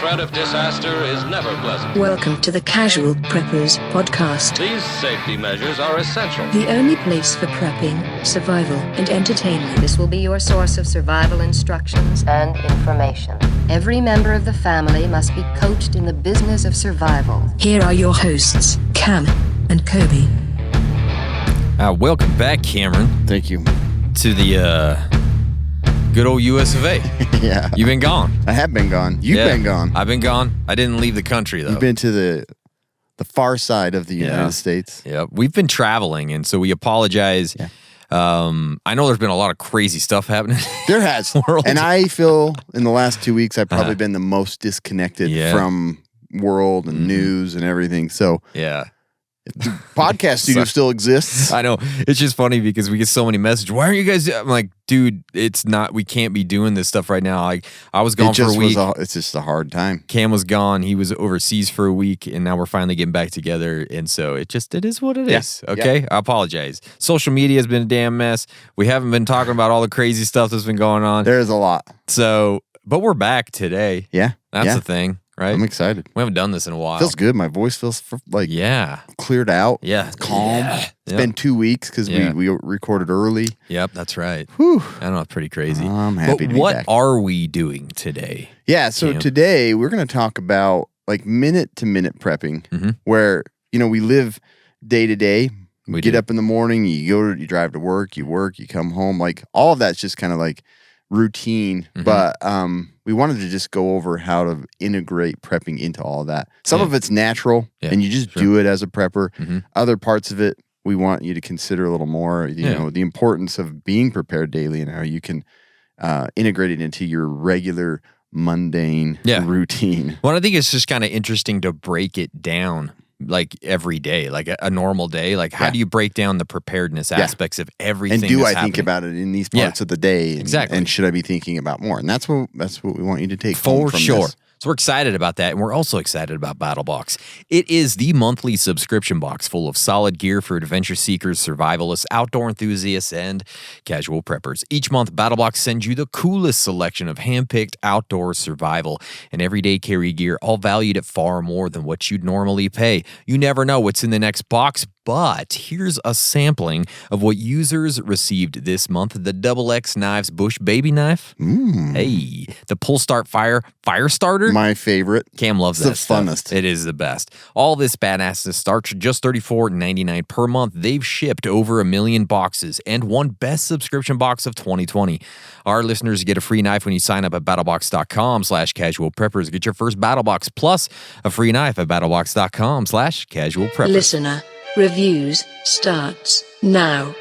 threat of disaster is never pleasant. Welcome to the Casual Preppers podcast. These safety measures are essential. The only place for prepping, survival, and entertainment. This will be your source of survival instructions and information. Every member of the family must be coached in the business of survival. Here are your hosts, Cam and Kobe. Welcome back, Cameron. Thank you. To the good old US of A. Yeah. You've been gone. I have been gone. You've been gone. I've been gone. I didn't leave the country, though. You've been to the far side of the United States. Yeah. We've been traveling, and so we apologize. Yeah. I know there's been a lot of crazy stuff happening. There has. And I feel in the last 2 weeks, I've probably been the most disconnected from world and news and everything. So yeah. The podcast studio still exists. I know. It's just funny because we get so many messages. Why aren't you guys? I'm like, dude, it's not. We can't be doing this stuff right now. Like, I was gone for a week. It's just a hard time. Cam was gone. He was overseas for a week, and now we're finally getting back together. And so it is what it is. Okay, I apologize. Social media has been a damn mess. We haven't been talking about all the crazy stuff that's been going on. There is a lot. So, but we're back today. Yeah, that's the thing. Right? I'm excited. We haven't done this in a while. Feels good. My voice feels cleared out. Yeah. It's calm. It's been 2 weeks because we recorded early. Yep, that's right. Whew. I know, it's pretty crazy. I'm happy to be What back. are we doing today? Yeah, so today we're going to talk about like minute-to-minute prepping, where, we live day to day. We get up in the morning, you drive to work, you come home. Like all of that's just kind of like routine, but we wanted to just go over how to integrate prepping into all of that. Some of it's natural, and you just do it as a prepper. Other parts of it, we want you to consider a little more, the importance of being prepared daily and how you can integrate it into your regular mundane routine. Well, I think it's just kind of interesting to break it down like every day, like a normal day. Like how do you break down the preparedness aspects of everything? And do I think about it in these parts of the day? Exactly. And should I be thinking about more? And that's what we want you to take for from sure. This. So we're excited about that, and we're also excited about BattleBox. It is the monthly subscription box full of solid gear for adventure seekers, survivalists, outdoor enthusiasts, and casual preppers. Each month, BattleBox sends you the coolest selection of hand-picked outdoor survival and everyday carry gear, all valued at far more than what you'd normally pay. You never know what's in the next box, but here's a sampling of what users received this month. The XX Knives Bush Baby Knife. Hey, the Pull Start Fire Starter. My favorite. Cam loves it's that the stuff. funnest. It is the best. All this badassness starts at just $34.99 per month. They've shipped over 1 million boxes and won Best Subscription Box of 2020. Our listeners get a free knife when you sign up at battlebox.com/casualpreppers. Get your first BattleBox plus a free knife at battlebox.com/casualpreppers. Listener Reviews starts now.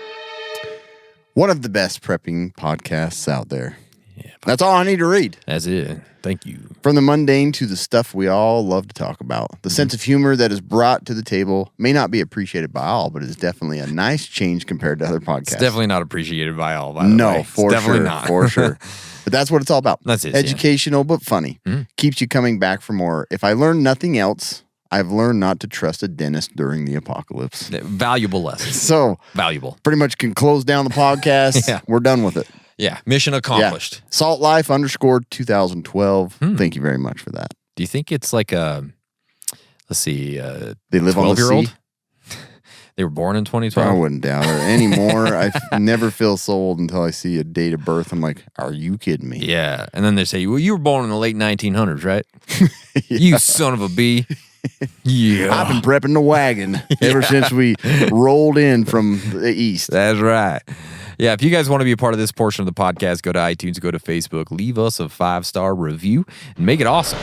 One of the best prepping podcasts out there. Yeah, that's all I need to read. That's it. Thank you. From the mundane to the stuff we all love to talk about. The sense of humor that is brought to the table may not be appreciated by all, but it's definitely a nice change compared to other podcasts. It's definitely not appreciated by all, by the way. No, for definitely sure. Not. For sure. But that's what it's all about. That's it. Educational, but funny. Keeps you coming back for more. If I learned nothing else, I've learned not to trust a dentist during the apocalypse. Valuable lesson. So valuable. Pretty much can close down the podcast. We're done with it. Yeah. Mission accomplished. Yeah. Salt Life _2012. Thank you very much for that. Do you think it's like a, let's see, they live on the sea? They were born in 2012? I wouldn't doubt it anymore. I never feel sold until I see a date of birth. I'm like, are you kidding me? Yeah. And then they say, well, you were born in the late 1900s, right? You son of a bee. Yeah. I've been prepping the wagon ever since we rolled in from the east. That's right. Yeah, if you guys want to be a part of this portion of the podcast, go to iTunes, go to Facebook, leave us a 5-star review, and make it awesome.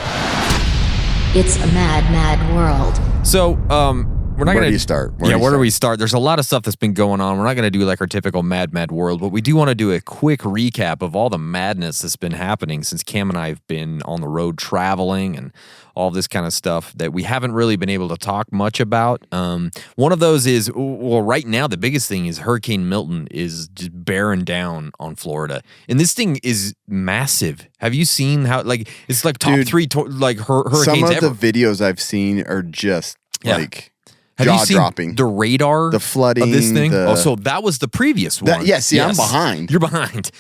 It's a mad, mad world. So, we're not Where going do you start? Where do we start? There's a lot of stuff that's been going on. We're not going to do like our typical mad world, but we do want to do a quick recap of all the madness that's been happening since Cam and I have been on the road traveling and all this kind of stuff that we haven't really been able to talk much about. One of those is, well, right now, the biggest thing is Hurricane Milton is just bearing down on Florida. And this thing is massive. Have you seen how, like, it's like top three, hurricanes some of ever. the videos I've seen are just like... Have you seen jaw-dropping. The radar, the flooding of this thing? So that was the previous one. Yes, I'm behind. You're behind.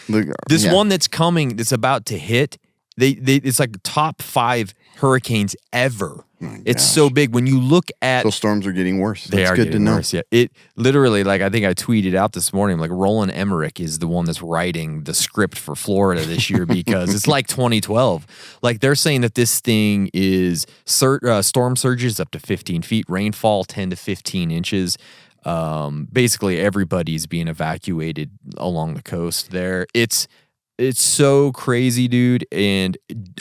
This one that's coming, that's about to hit. It's like top 5 hurricanes ever. It's gosh. so big. When you look at Those storms are getting worse. they That's are good getting to know. worse. Yeah, it literally, like, I think I tweeted out this morning, like, Roland Emmerich is the one that's writing the script for Florida this year because it's like 2012. Like, they're saying that this thing is storm surges up to 15 feet, rainfall 10 to 15 inches. Basically, everybody's being evacuated along the coast there. It's so crazy, dude, and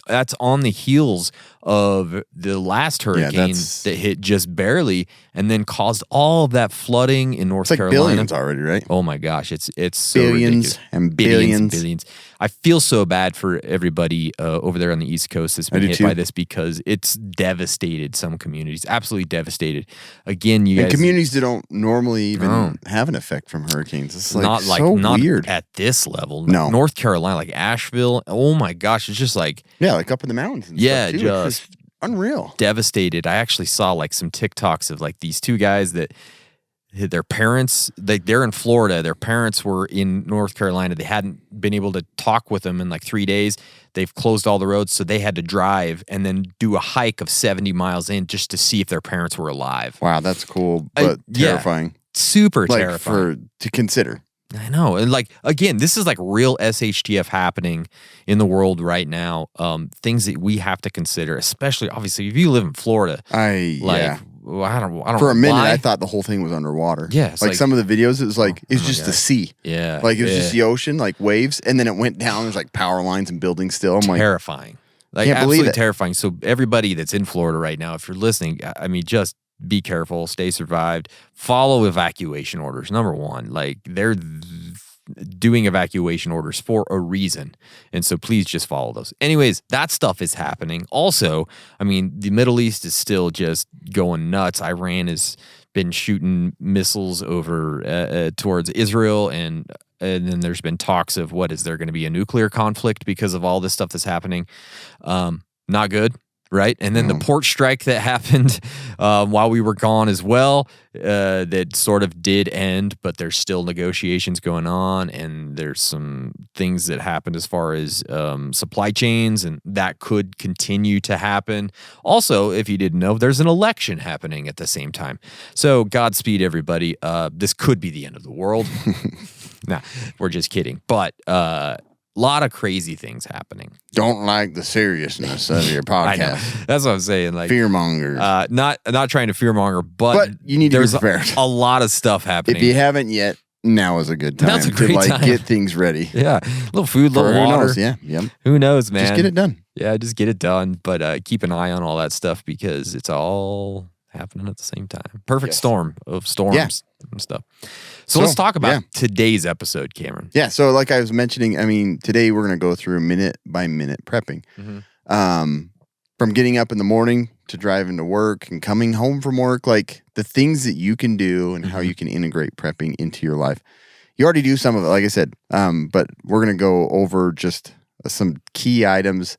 that's on the heels of the last hurricane that hit just barely and then caused all of that flooding in North Carolina. Billions already, right? Oh my gosh, it's so billions ridiculous. and billions and billions. I feel so bad for everybody over there on the East Coast that's been hit by this because it's devastated some communities, absolutely devastated. Again, you guys, communities that don't normally even have an effect from hurricanes. It's like not weird at this level. No, North Carolina, like Asheville. Oh my gosh, it's just like like up in the mountains. And stuff too. Just it's unreal. Devastated. I actually saw like some TikToks of like these two guys that their parents, they're in Florida. Their parents were in North Carolina. They hadn't been able to talk with them in like 3 days. They've closed all the roads, so they had to drive and then do a hike of 70 miles in just to see if their parents were alive. Wow, that's cool, but terrifying. Super terrifying. To consider. I know. And like, again, this is like real SHTF happening in the world right now. Things that we have to consider, especially obviously if you live in Florida. I don't For a minute, why. I thought the whole thing was underwater. Yeah. Like some of the videos, it was like, it's just the sea. Yeah. Like it was just the ocean, like waves. And then it went down. There's like power lines and buildings still. I'm terrifying. Like can't believe absolutely it. terrifying. So everybody that's in Florida right now, if you're listening, I mean, just be careful, stay survived, follow evacuation orders. Number one, like they're doing evacuation orders for a reason. And so please just follow those. Anyways, that stuff is happening. Also, I mean, the Middle East is still just going nuts. Iran has been shooting missiles over towards Israel, and then there's been talks of is there going to be a nuclear conflict because of all this stuff that's happening? Not good. Right. And then the port strike that happened while we were gone as well, that sort of did end, but there's still negotiations going on. And there's some things that happened as far as supply chains, and that could continue to happen. Also, if you didn't know, there's an election happening at the same time. So Godspeed, everybody. This could be the end of the world. Nah, we're just kidding. But lot of crazy things happening. Don't like the seriousness of your podcast. I know. That's what I'm saying. Like fearmongers. Not trying to fearmonger, but you need to be prepared. A lot of stuff happening. If you haven't yet, now is a good time. That's a great time. Get things ready. Yeah, a little food, a little water. Who knows? Yeah, yep. Who knows, man? Just get it done. Yeah, just get it done. But keep an eye on all that stuff because it's all happening at the same time. Perfect storm of storms and stuff. So let's talk about today's episode, Cameron. Yeah. So like I was mentioning, I mean, today we're going to go through minute by minute prepping. From getting up in the morning to driving to work and coming home from work, like the things that you can do and how you can integrate prepping into your life. You already do some of it, like I said, but we're going to go over just some key items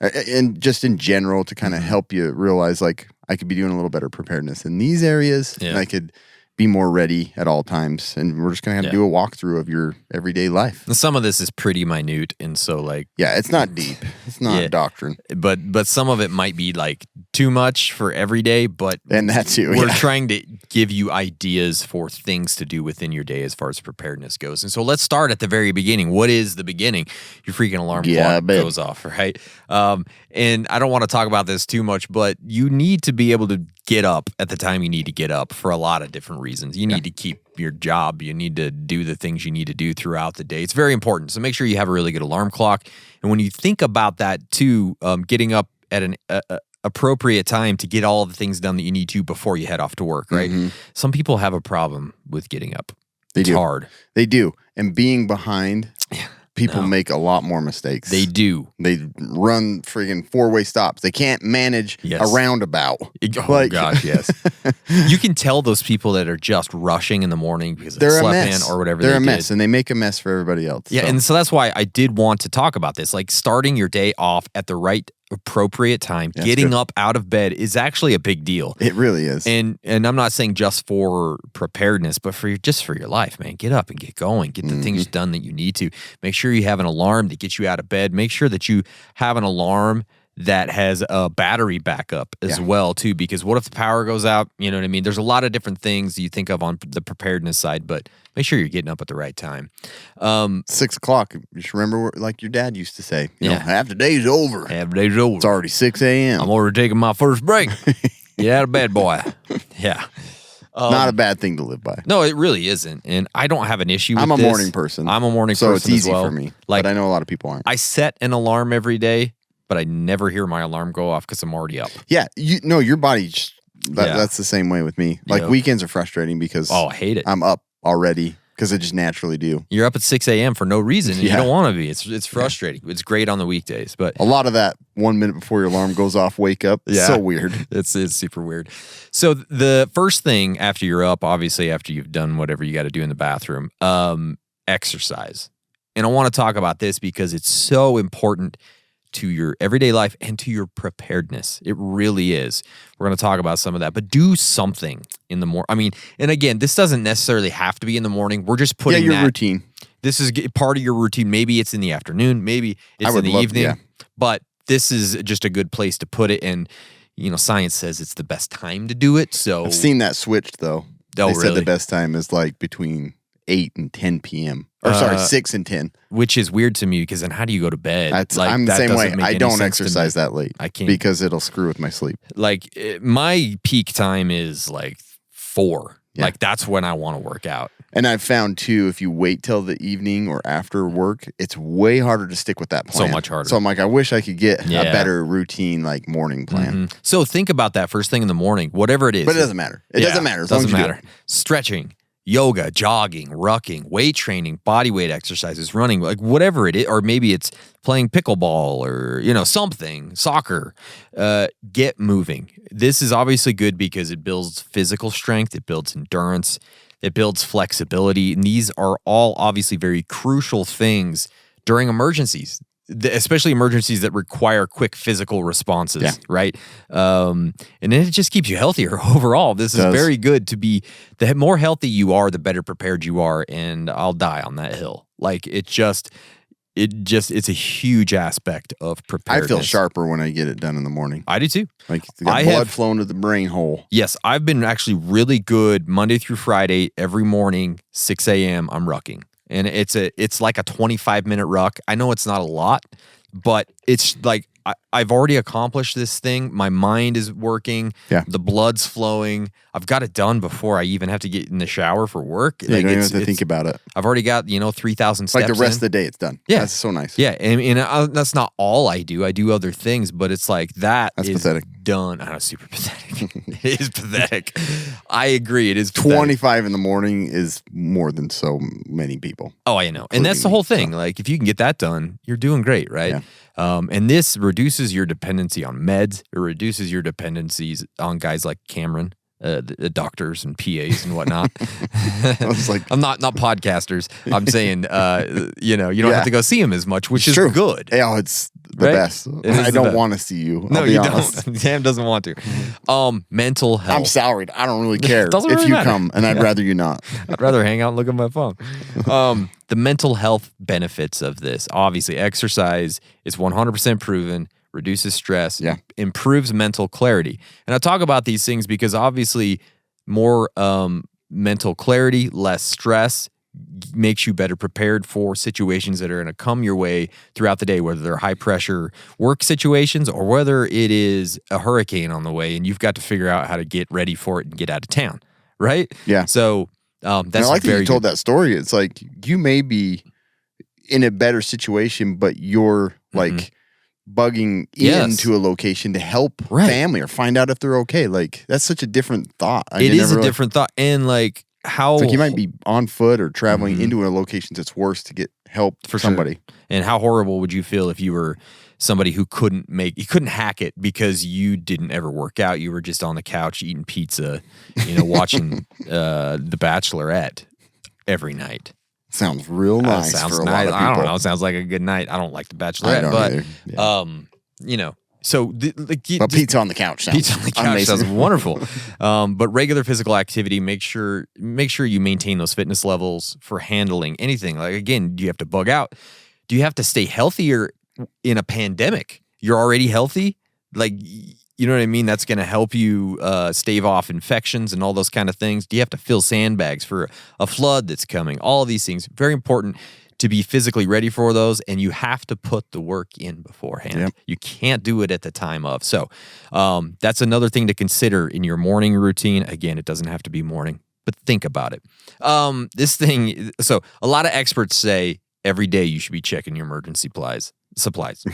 and just in general to kind of help you realize, like, I could be doing a little better preparedness in these areas and I could be more ready at all times. And we're just going to have to do a walkthrough of your everyday life. And some of this is pretty minute. And so like, it's not deep. It's not doctrine. But some of it might be like too much for every day, and that's it. We're trying to give you ideas for things to do within your day as far as preparedness goes. And so let's start at the very beginning. What is the beginning? Your freaking alarm clock goes off, right? And I don't want to talk about this too much, but you need to be able to get up at the time you need to get up for a lot of different reasons. You need to keep your job. You need to do the things you need to do throughout the day. It's very important. So make sure you have a really good alarm clock. And when you think about that too, getting up at an appropriate time to get all the things done that you need to before you head off to work, right? Some people have a problem with getting up. It's hard. They do. And being behind, people make a lot more mistakes. They do. They run freaking four-way stops. They can't manage a roundabout. Oh, gosh, yes. You can tell those people that are just rushing in the morning because they slept in or whatever They're a mess, and they make a mess for everybody else. Yeah, and so that's why I did want to talk about this. Like, starting your day off at the right appropriate time, getting up out of bed is actually a big deal. It really is. And I'm not saying just for preparedness, but for your life, man. Get up and get going. Get the things done that you need to. Make sure you have an alarm that gets you out of bed. Make sure that you have an alarm that has a battery backup as well too, because what if the power goes out? You know what I mean? There's a lot of different things you think of on the preparedness side, but make sure you're getting up at the right time. 6 o'clock. Just remember, like your dad used to say, you know, half the day's over. Half the day's over. It's already 6 a.m. I'm already taking my first break. Get out of bed, boy. Yeah. Not a bad thing to live by. No, it really isn't. And I don't have an issue with I'm a this. morning person. I'm a morning so person it's easy as well. for me. Like, but I know a lot of people aren't. I set an alarm every day, but I never hear my alarm go off because I'm already up. Yeah. Your body, that's the same way with me. Like weekends are frustrating because I hate it. I'm up already because I just naturally do. You're up at 6 a.m. for no reason, and you don't want to be. It's frustrating. It's great on the weekdays, but a lot of that 1 minute before your alarm goes off, wake up. So weird. It's super weird. So the first thing after you're up, obviously after you've done whatever you got to do in the bathroom, exercise. And I want to talk about this because it's so important to your everyday life and to your preparedness. It really is. We're going to talk about some of that, but do something in the morning. I mean, and again, this doesn't necessarily have to be in the morning. We're just putting your routine. This is part of your routine. Maybe it's in the afternoon. Maybe it's in the evening. But this is just a good place to put it. And, you know, science says it's the best time to do it. So I've seen that switched, though. Oh, they said really? the best time is like between 8 and 10 p.m. Or 6 and 10. Which is weird to me because then how do you go to bed? I'm the same way. I don't exercise that late. I can't. Because it'll screw with my sleep. Like my peak time is like 4. Yeah. Like that's when I want to work out. And I've found too, if you wait till the evening or after work, it's way harder to stick with that plan. So much harder. So I'm like, I wish I could get a better routine, like morning plan. Mm-hmm. So think about that first thing in the morning, whatever it is. But it doesn't matter. It doesn't matter. As long as you do it. Stretching, yoga, jogging, rucking, weight training, body weight exercises, running, like whatever it is, or maybe it's playing pickleball or, you know, something, soccer, get moving. This is obviously good because it builds physical strength, it builds endurance, it builds flexibility. And these are all obviously very crucial things during emergencies, especially emergencies that require quick physical responses, right? And then it just keeps you healthier overall. This is very good to be, the more healthy you are, the better prepared you are. And I'll die on that hill. Like it's a huge aspect of preparedness. I feel sharper when I get it done in the morning. I do too. Like blood flowing to the brain hole. Yes, I've been actually really good Monday through Friday, every morning, 6 a.m. I'm rucking. And it's like a 25-minute ruck. I know it's not a lot, but it's like I've already accomplished this thing. My mind is working. Yeah. The blood's flowing. I've got it done before I even have to get in the shower for work. Yeah, like you don't even have to think about it. I've already got, 3,000 steps. Like the rest of the day, it's done. Yeah. That's so nice. Yeah. And that's not all I do. I do other things, but it's like that's pathetic. Done. I know, super pathetic. It is pathetic. I agree. It is pathetic. 25 in the morning is more than so many people. Oh, I know. And that's the whole thing. So. Like if you can get that done, you're doing great, right? Yeah. And this reduces your dependency on meds. It reduces your dependencies on guys like Cameron, the doctors and PAs and whatnot. I was like, I'm not podcasters. I'm saying, you don't have to go see him as much, which is true. Good. Yeah, it's the best. I don't want to see you. No, you don't. Sam doesn't want to. Mental health. I'm salaried. I don't really care if you come, and I'd rather you not. I'd rather hang out and look at my phone. The mental health benefits of this, obviously, exercise is 100% proven. Reduces stress, improves mental clarity. And I talk about these things because obviously more mental clarity, less stress makes you better prepared for situations that are going to come your way throughout the day, whether they're high pressure work situations or whether it is a hurricane on the way and you've got to figure out how to get ready for it and get out of town, right? Yeah. So that's I like that you told that story. It's like you may be in a better situation, but you're like bugging into a location to help family or find out if they're okay. Like that's such a different thought. It is a different thought. And like how it's like you might be on foot or traveling into a location that's worse to get help for somebody. Sure. And how horrible would you feel if you were somebody who couldn't hack it because you didn't ever work out. You were just on the couch eating pizza, watching The Bachelorette every night. Sounds real nice. Sounds for a nice. lot of people. I don't know. Sounds like a good night. I don't like The Bachelorette, but so but pizza on the couch sounds sounds wonderful. But regular physical activity, make sure you maintain those fitness levels for handling anything. Like again, do you have to bug out? Do you have to stay healthier in a pandemic? you're already healthy. Like, you know what I mean? That's going to help you stave off infections and all those kind of things. Do you have to fill sandbags for a flood that's coming? All of these things, very important to be physically ready for those, and you have to put the work in beforehand. Yep. You can't do it at the time of. So that's another thing to consider in your morning routine. Again, it doesn't have to be morning, but think about it. So a lot of experts say every day you should be checking your emergency supplies.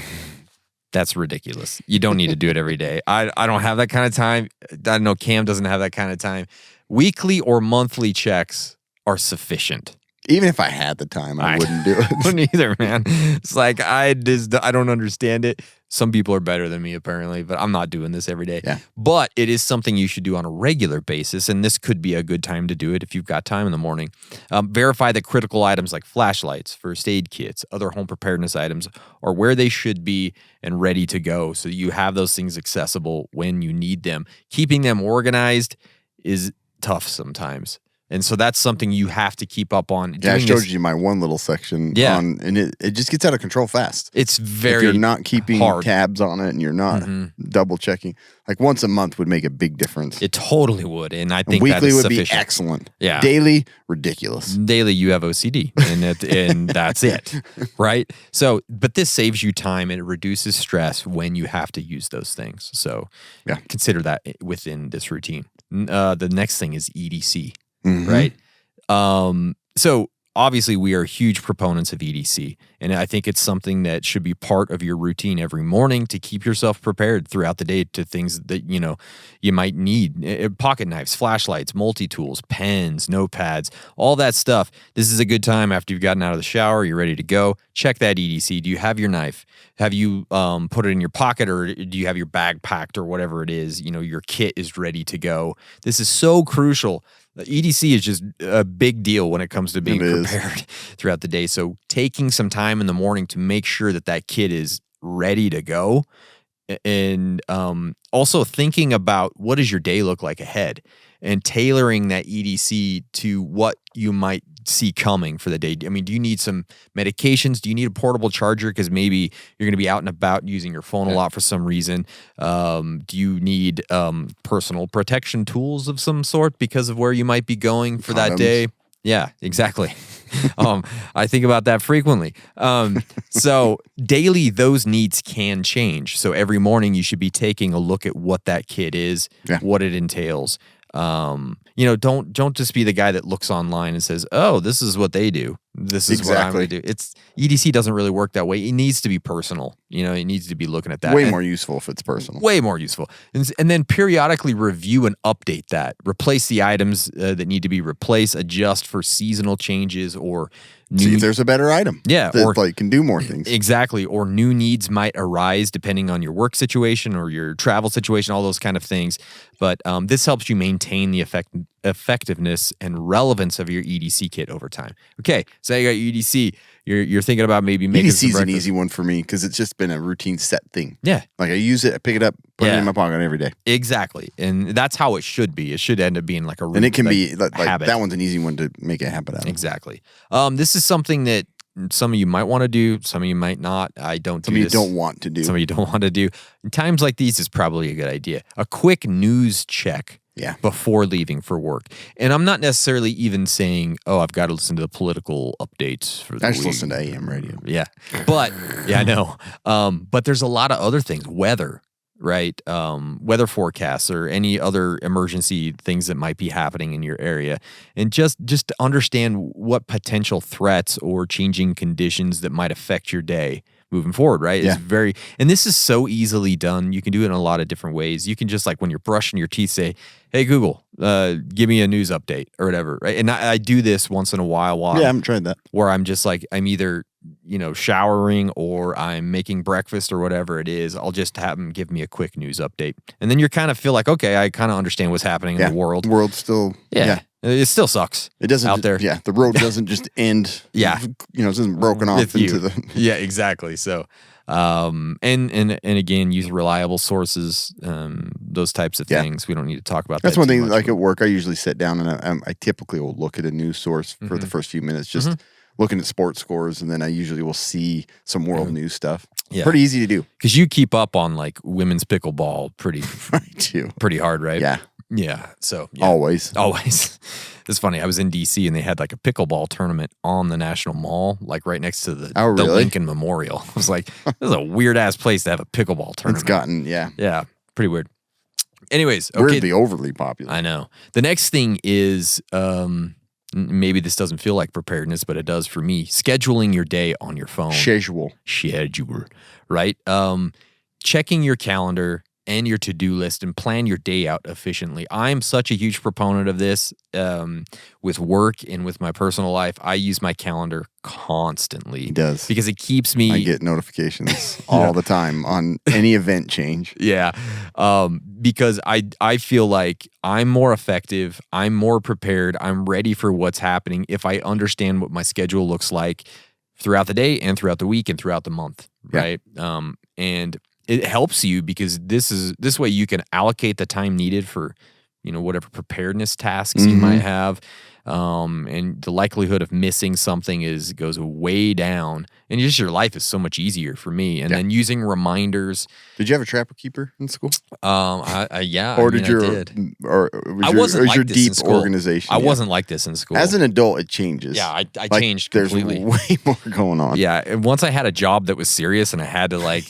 That's ridiculous. You don't need to do it every day. I don't have that kind of time. I know Cam doesn't have that kind of time. Weekly or monthly checks are sufficient. Even if I had the time, I wouldn't do it. Wouldn't either, man. It's like I don't understand it. Some people are better than me, apparently, but I'm not doing this every day. Yeah. But it is something you should do on a regular basis, and this could be a good time to do it if you've got time in the morning. Verify that critical items like flashlights, first aid kits, other home preparedness items are where they should be and ready to go, so that you have those things accessible when you need them. Keeping them organized is tough sometimes. And so that's something you have to keep up on. Yeah, I showed you my one little section on, and it just gets out of control fast. It's very if you're not keeping hard. tabs on it and you're not double checking. Like once a month would make a big difference. It totally would, and I think weekly that is would sufficient. be excellent. Yeah. Daily, ridiculous. Daily, you have OCD, and that's it, right? So, but this saves you time and it reduces stress when you have to use those things. So, consider that within this routine. The next thing is EDC. Right. So obviously we are huge proponents of EDC, and I think it's something that should be part of your routine every morning to keep yourself prepared throughout the day to things that, you might need. Pocket knives, flashlights, multi-tools, pens, notepads, all that stuff. This is a good time after you've gotten out of the shower, you're ready to go. Check that EDC. Do you have your knife? Have you put it in your pocket, or do you have your bag packed, or whatever it is? Your kit is ready to go. This is so crucial. EDC is just a big deal when it comes to being prepared throughout the day. So taking some time in the morning to make sure that kit is ready to go, and also thinking about what does your day look like ahead, and tailoring that EDC to what you might see coming for the day. I mean, do you need some medications? Do you need a portable charger because maybe you're going to be out and about using your phone a lot for some reason? Do you need personal protection tools of some sort because of where you might be going for that day? Yeah, exactly. I think about that frequently. So daily, those needs can change. So every morning you should be taking a look at what that kit is, what it entails. Don't just be the guy that looks online and says, "Oh, this is what they do. This is what I'm going to do." It's EDC doesn't really work that way. It needs to be personal. It needs to be looking at that. Way more useful if it's personal. Way more useful. And then periodically review and update that. Replace the items that need to be replaced. Adjust for seasonal changes or see if there's a better item. Yeah, that can do more things. Exactly. Or new needs might arise depending on your work situation or your travel situation, all those kind of things. But this helps you maintain the effectiveness and relevance of your EDC kit over time. Okay, so you got your EDC. You're thinking about maybe making EDC is some an easy one for me because it's just been a routine set thing. Yeah. Like I use it, I pick it up, put it in my pocket every day. Exactly. And that's how it should be. It should end up being like a and it can be like habit. That one's an easy one to make a habit out of. Exactly. This is something that some of you might want to do, some of you might not. I don't do Some of you this. don't want to do. Some of you don't want to do. In times like these is probably a good idea. A quick news check before leaving for work. And I'm not necessarily even saying, oh, I've got to listen to the political updates for the I week. just listen to AM radio. Yeah. But, I know. But there's a lot of other things. Weather, right? Weather forecasts or any other emergency things that might be happening in your area. And just to understand what potential threats or changing conditions that might affect your day moving forward, right? Yeah. It's and this is so easily done. You can do it in a lot of different ways. You can just like when you're brushing your teeth, say, "Hey Google, give me a news update," or whatever, right? And I do this once in a while I haven't tried that. where I'm just like, I'm either, showering or I'm making breakfast or whatever it is. I'll just have them give me a quick news update. And then you kind of feel like, okay, I kind of understand what's happening in the world. The world's still, It still sucks. It doesn't out there. Yeah, the road doesn't just end. It isn't broken off into the. Yeah, exactly. So, and again, use reliable sources. Those types of things. We don't need to talk about. That's that one too thing. much, Like at work, I usually sit down and I typically will look at a news source for the first few minutes. Just looking at sports scores, and then I usually will see some world news stuff. Yeah. Pretty easy to do. Because you keep up on like women's pickleball pretty pretty hard, right? Yeah. Yeah. So yeah. Always. It's funny. I was in DC and they had like a pickleball tournament on the National Mall, like right next to the really? Lincoln Memorial. I was like, this is a weird ass place to have a pickleball tournament. It's gotten, Yeah, pretty weird. Anyways, okay. Weirdly overly popular. I know. The next thing is, maybe this doesn't feel like preparedness, but it does for me. Scheduling your day on your phone. Schedule, right? Checking your calendar and your to-do list and plan your day out efficiently. I'm such a huge proponent of this with work and with my personal life. I use my calendar constantly. He does. Because it keeps me... I get notifications all the time on any event change. Yeah. Because I feel like I'm more effective, I'm more prepared, I'm ready for what's happening if I understand what my schedule looks like throughout the day and throughout the week and throughout the month, right? And it helps you because this way you can allocate the time needed for, whatever preparedness tasks you might have. And the likelihood of missing something goes way down, and just your life is so much easier for me. And then using reminders. Did you have a trapper keeper in school? Yeah. Or I did. Or was your deep organization? I wasn't like this in school. As an adult, it changes. Yeah, I changed completely. There's way more going on. Yeah, and once I had a job that was serious and I had to like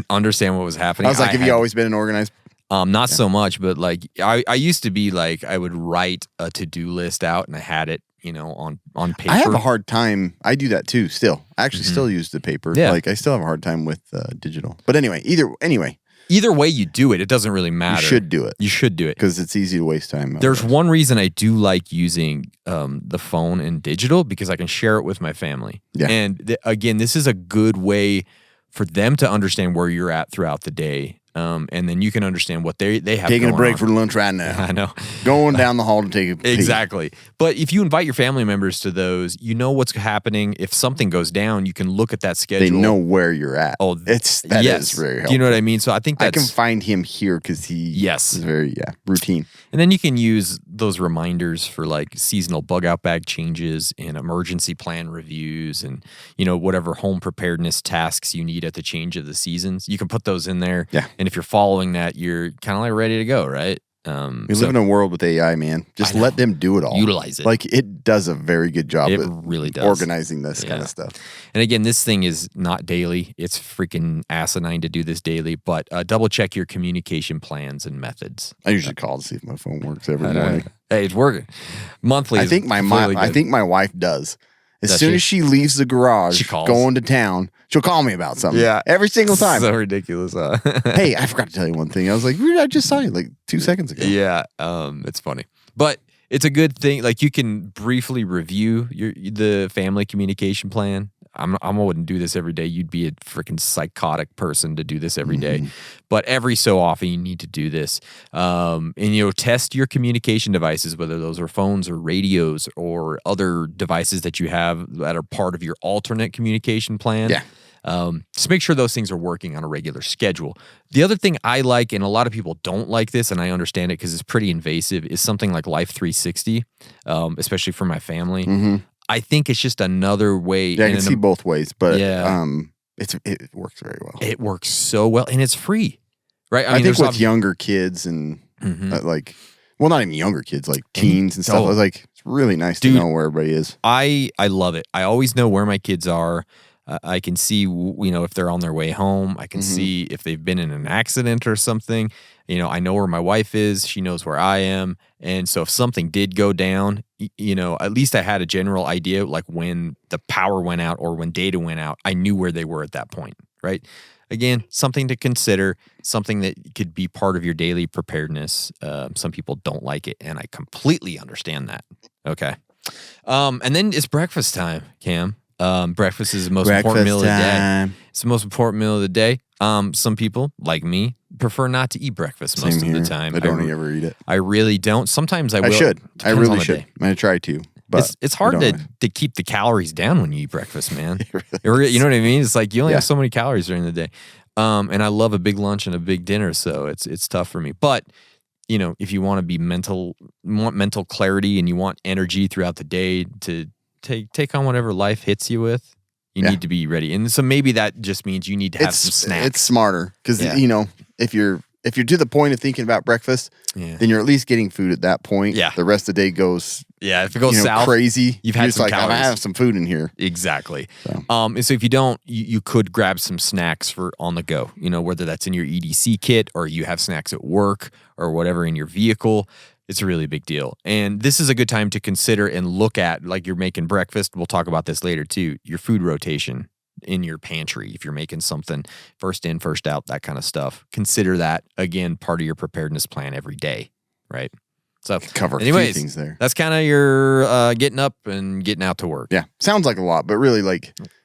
understand what was happening. I was like, have you always been an organized? Not so much, but like I used to be like I would write a to-do list out and I had it, on paper. I have a hard time. I do that too. Still, I actually still use the paper. Yeah. Like I still have a hard time with digital. But anyway, either way you do it, it doesn't really matter. You should do it. You should do it because it's easy to waste time. There's one reason I do like using the phone and digital because I can share it with my family. Yeah. And again, this is a good way for them to understand where you're at throughout the day. And then you can understand what they have taking going a break on. for lunch right now. I know. Going down the hall to take a pee. Exactly. But if you invite your family members to those, you know what's happening. If something goes down, you can look at that schedule. They know where you're at. Oh, that is very helpful. Do you know what I mean? So I think I can find him here because he is very routine. And then you can use those reminders for like seasonal bug out bag changes and emergency plan reviews and, whatever home preparedness tasks you need at the change of the seasons. You can put those in there. Yeah. And if you're following that, you're kind of like ready to go, right? We live in a world with AI, man. Just let them do it all. Utilize it. Like it does a very good job. It really does. Organizing this kind of stuff. And again, this thing is not daily. It's freaking asinine to do this daily, but double check your communication plans and methods. I usually call to see if my phone works every morning. Hey, it's working. Monthly. I think my wife does. As soon as she leaves the garage going to town, she'll call me about something. Yeah. Every single time. So ridiculous, huh? Hey, I forgot to tell you one thing. I was like, I just saw you like 2 seconds ago. Yeah. It's funny. But it's a good thing. Like you can briefly review the family communication plan. I wouldn't do this every day. You'd be a freaking psychotic person to do this every day. But every so often you need to do this. And, test your communication devices, whether those are phones or radios or other devices that you have that are part of your alternate communication plan. Yeah. Just make sure those things are working on a regular schedule. The other thing I like, and a lot of people don't like this, and I understand it because it's pretty invasive, is something like Life 360, especially for my family. Mm-hmm. I think it's just another way. Yeah, I can see both ways, but it works very well. It works so well, and it's free, right? I think with younger kids and not even younger kids, like teens and stuff. I was like, it's really nice to know where everybody is. I love it. I always know where my kids are. I can see, if they're on their way home. I can see if they've been in an accident or something. I know where my wife is. She knows where I am. And so if something did go down, at least I had a general idea, like when the power went out or when data went out, I knew where they were at that point, right? Again, something to consider, something that could be part of your daily preparedness. Some people don't like it, and I completely understand that. Okay. And then it's breakfast time, Cam. Breakfast is the most important meal of the day. It's the most important meal of the day. Some people, like me, prefer not to eat breakfast most of the time. I don't ever eat it. I really don't. Sometimes I will. I should. I really should. Day. I'm going to try to. But it's hard to keep the calories down when you eat breakfast, man. Really you know what I mean? It's like you only have so many calories during the day. And I love a big lunch and a big dinner, so it's tough for me. But if you want to be mental clarity and you want energy throughout the day to take on whatever life hits you with. You need to be ready. And so maybe that just means you need to have some snacks. It's smarter because, if you're to the point of thinking about breakfast, then you're at least getting food at that point. Yeah. The rest of the day goes if it goes south, crazy. You've had some calories. I have some food in here. Exactly. And so if you don't, you could grab some snacks for on the go, whether that's in your EDC kit or you have snacks at work or whatever in your vehicle. It's a really big deal. And this is a good time to consider and look at, like you're making breakfast. We'll talk about this later too. Your food rotation in your pantry. If you're making something first in, first out, that kind of stuff. Consider that, again, part of your preparedness plan every day, right? So cover a few things there. That's kind of your getting up and getting out to work. Yeah. Sounds like a lot, but really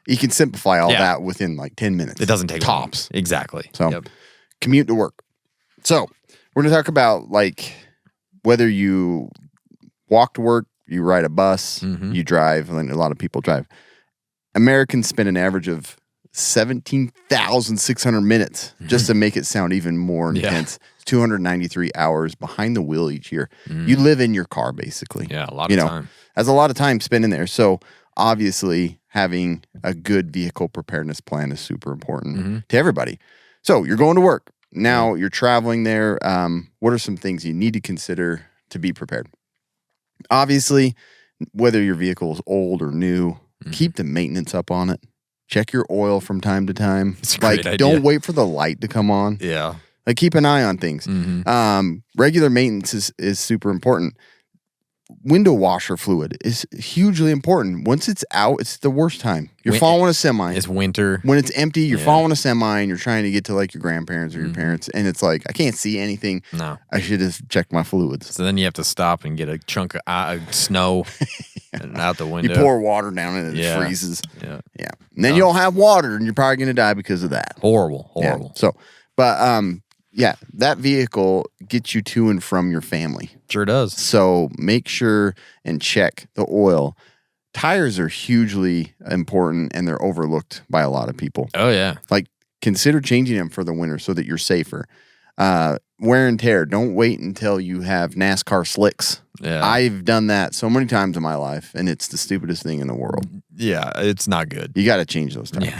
you can simplify all that within 10 minutes. It doesn't take tops. Long. Exactly. So commute to work. So we're going to talk about whether you walk to work, you ride a bus, you drive, and a lot of people drive. Americans spend an average of 17,600 minutes just to make it sound even more intense. 293 hours behind the wheel each year. You live in your car, basically. Yeah, a lot of time. That's a lot of time spent in there. So obviously having a good vehicle preparedness plan is super important to everybody. So you're going to work. Now you're traveling there. What are some things you need to consider to be prepared? Obviously, whether your vehicle is old or new, keep the maintenance up on it. Check your oil from time to time. It's a great idea. Don't wait for the light to come on. Yeah. Keep an eye on things. Regular maintenance is super important. Window washer fluid is hugely important. Once it's out, it's the worst time. You're following a semi. It's winter. When it's empty, you're following a semi and you're trying to get to your grandparents or your parents, and it's I can't see anything. No. I should have checked my fluids. So then you have to stop and get a chunk of snow and out the window. You pour water down and it freezes. Yeah. And then you don't have water and you're probably going to die because of that. Horrible. Yeah. So, but that vehicle gets you to and from your family. Sure does. So make sure and check the oil. Tires are hugely important and they're overlooked by a lot of people. Oh, yeah. Consider changing them for the winter so that you're safer. Wear and tear. Don't wait until you have NASCAR slicks. Yeah. I've done that so many times in my life, and it's the stupidest thing in the world. Yeah, it's not good. You got to change those tires.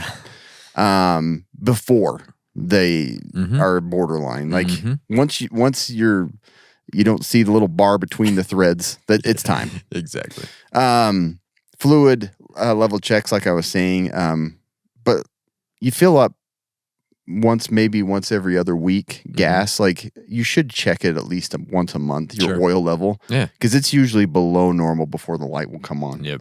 Yeah. Before they are borderline. Once you don't see the little bar between the threads, that it's time. Exactly. Fluid level checks, like I was saying, but you fill up once every other week gas. You should check it at least once a month, your oil level. Yeah. Because it's usually below normal before the light will come on. Yep.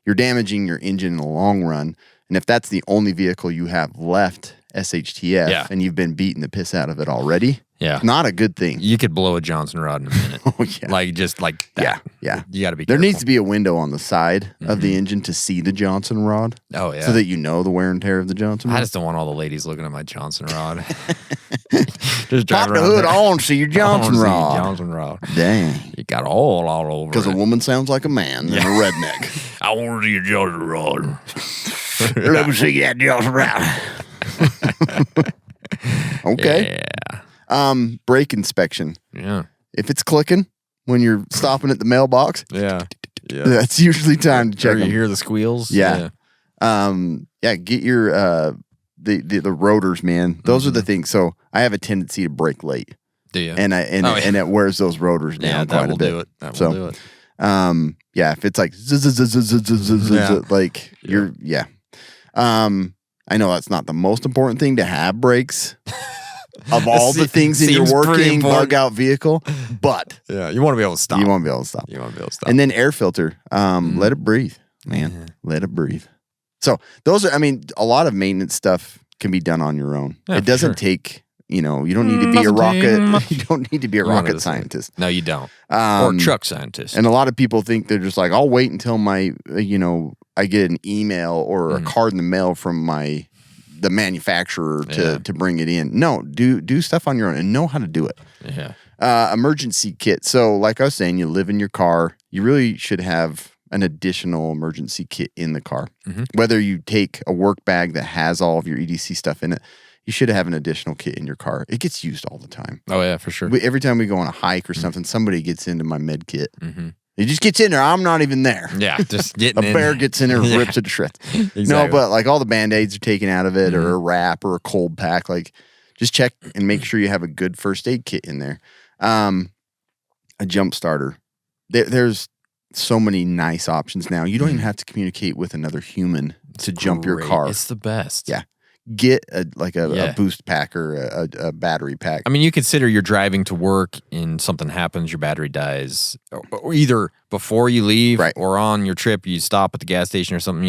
You're damaging your engine in the long run. And if that's the only vehicle you have left, SHTF, and you've been beating the piss out of it already, not a good thing. You could blow a Johnson rod in a minute. Oh, yeah. Just like that. Yeah. You got to be There careful. needs to be a window on the side of the engine to see the Johnson rod. Oh, yeah. So that you know the wear and tear of the Johnson rod. I just don't want all the ladies looking at my Johnson rod. Just Pop drive the around hood there. on, see your Johnson rod. Johnson rod. Dang. You got all over Because a it. woman sounds like a man and a redneck. I want to see your Johnson rod. Let me see that Johnson rod. Okay. Yeah. Brake inspection. Yeah. If it's clicking when you're stopping at the mailbox, Yeah. that's usually time to check Or you them. hear the squeals? Yeah. Get your the rotors, man. Those are the things. So I have a tendency to brake late. Do you? And and it wears those rotors down quite a bit. Do it. That So, will do it. if it's I know that's not the most important thing to have brakes of all the things in your Seems pretty working important. bug out vehicle, but Yeah. You want to be able to stop. you won't be able to stop. You want to be able to stop. And then air filter, let it breathe, man. Let it breathe. So those are, a lot of maintenance stuff can be done on your own. Yeah, It doesn't for sure. take, you don't need to be a Doesn't take rocket. much. You don't need to be a One of rocket those scientist. No, you don't. Or truck scientist. And a lot of people think they're just I'll wait until my, I get an email or a card in the mail from the manufacturer to bring it in. No, do stuff on your own and know how to do it. Yeah. Emergency kit. So like I was saying, you live in your car. You really should have an additional emergency kit in the car. Whether you take a work bag that has all of your EDC stuff in it, you should have an additional kit in your car. It gets used all the time. Oh, yeah, for sure. Every time we go on a hike or something, somebody gets into my med kit. He just gets in there. I'm not even there. Yeah, just getting A bear gets in there and rips it to shreds. Exactly. No, but like all the Band-Aids are taken out of it or a wrap or a cold pack. Like just check and make sure you have a good first aid kit in there. A jump starter. There's so many nice options now. You don't even have to communicate with another human to jump your car. It's the best. Yeah. Get a boost pack or a battery pack. I mean, you consider you're driving to work and something happens, your battery dies, or either before you leave or on your trip, you stop at the gas station or something,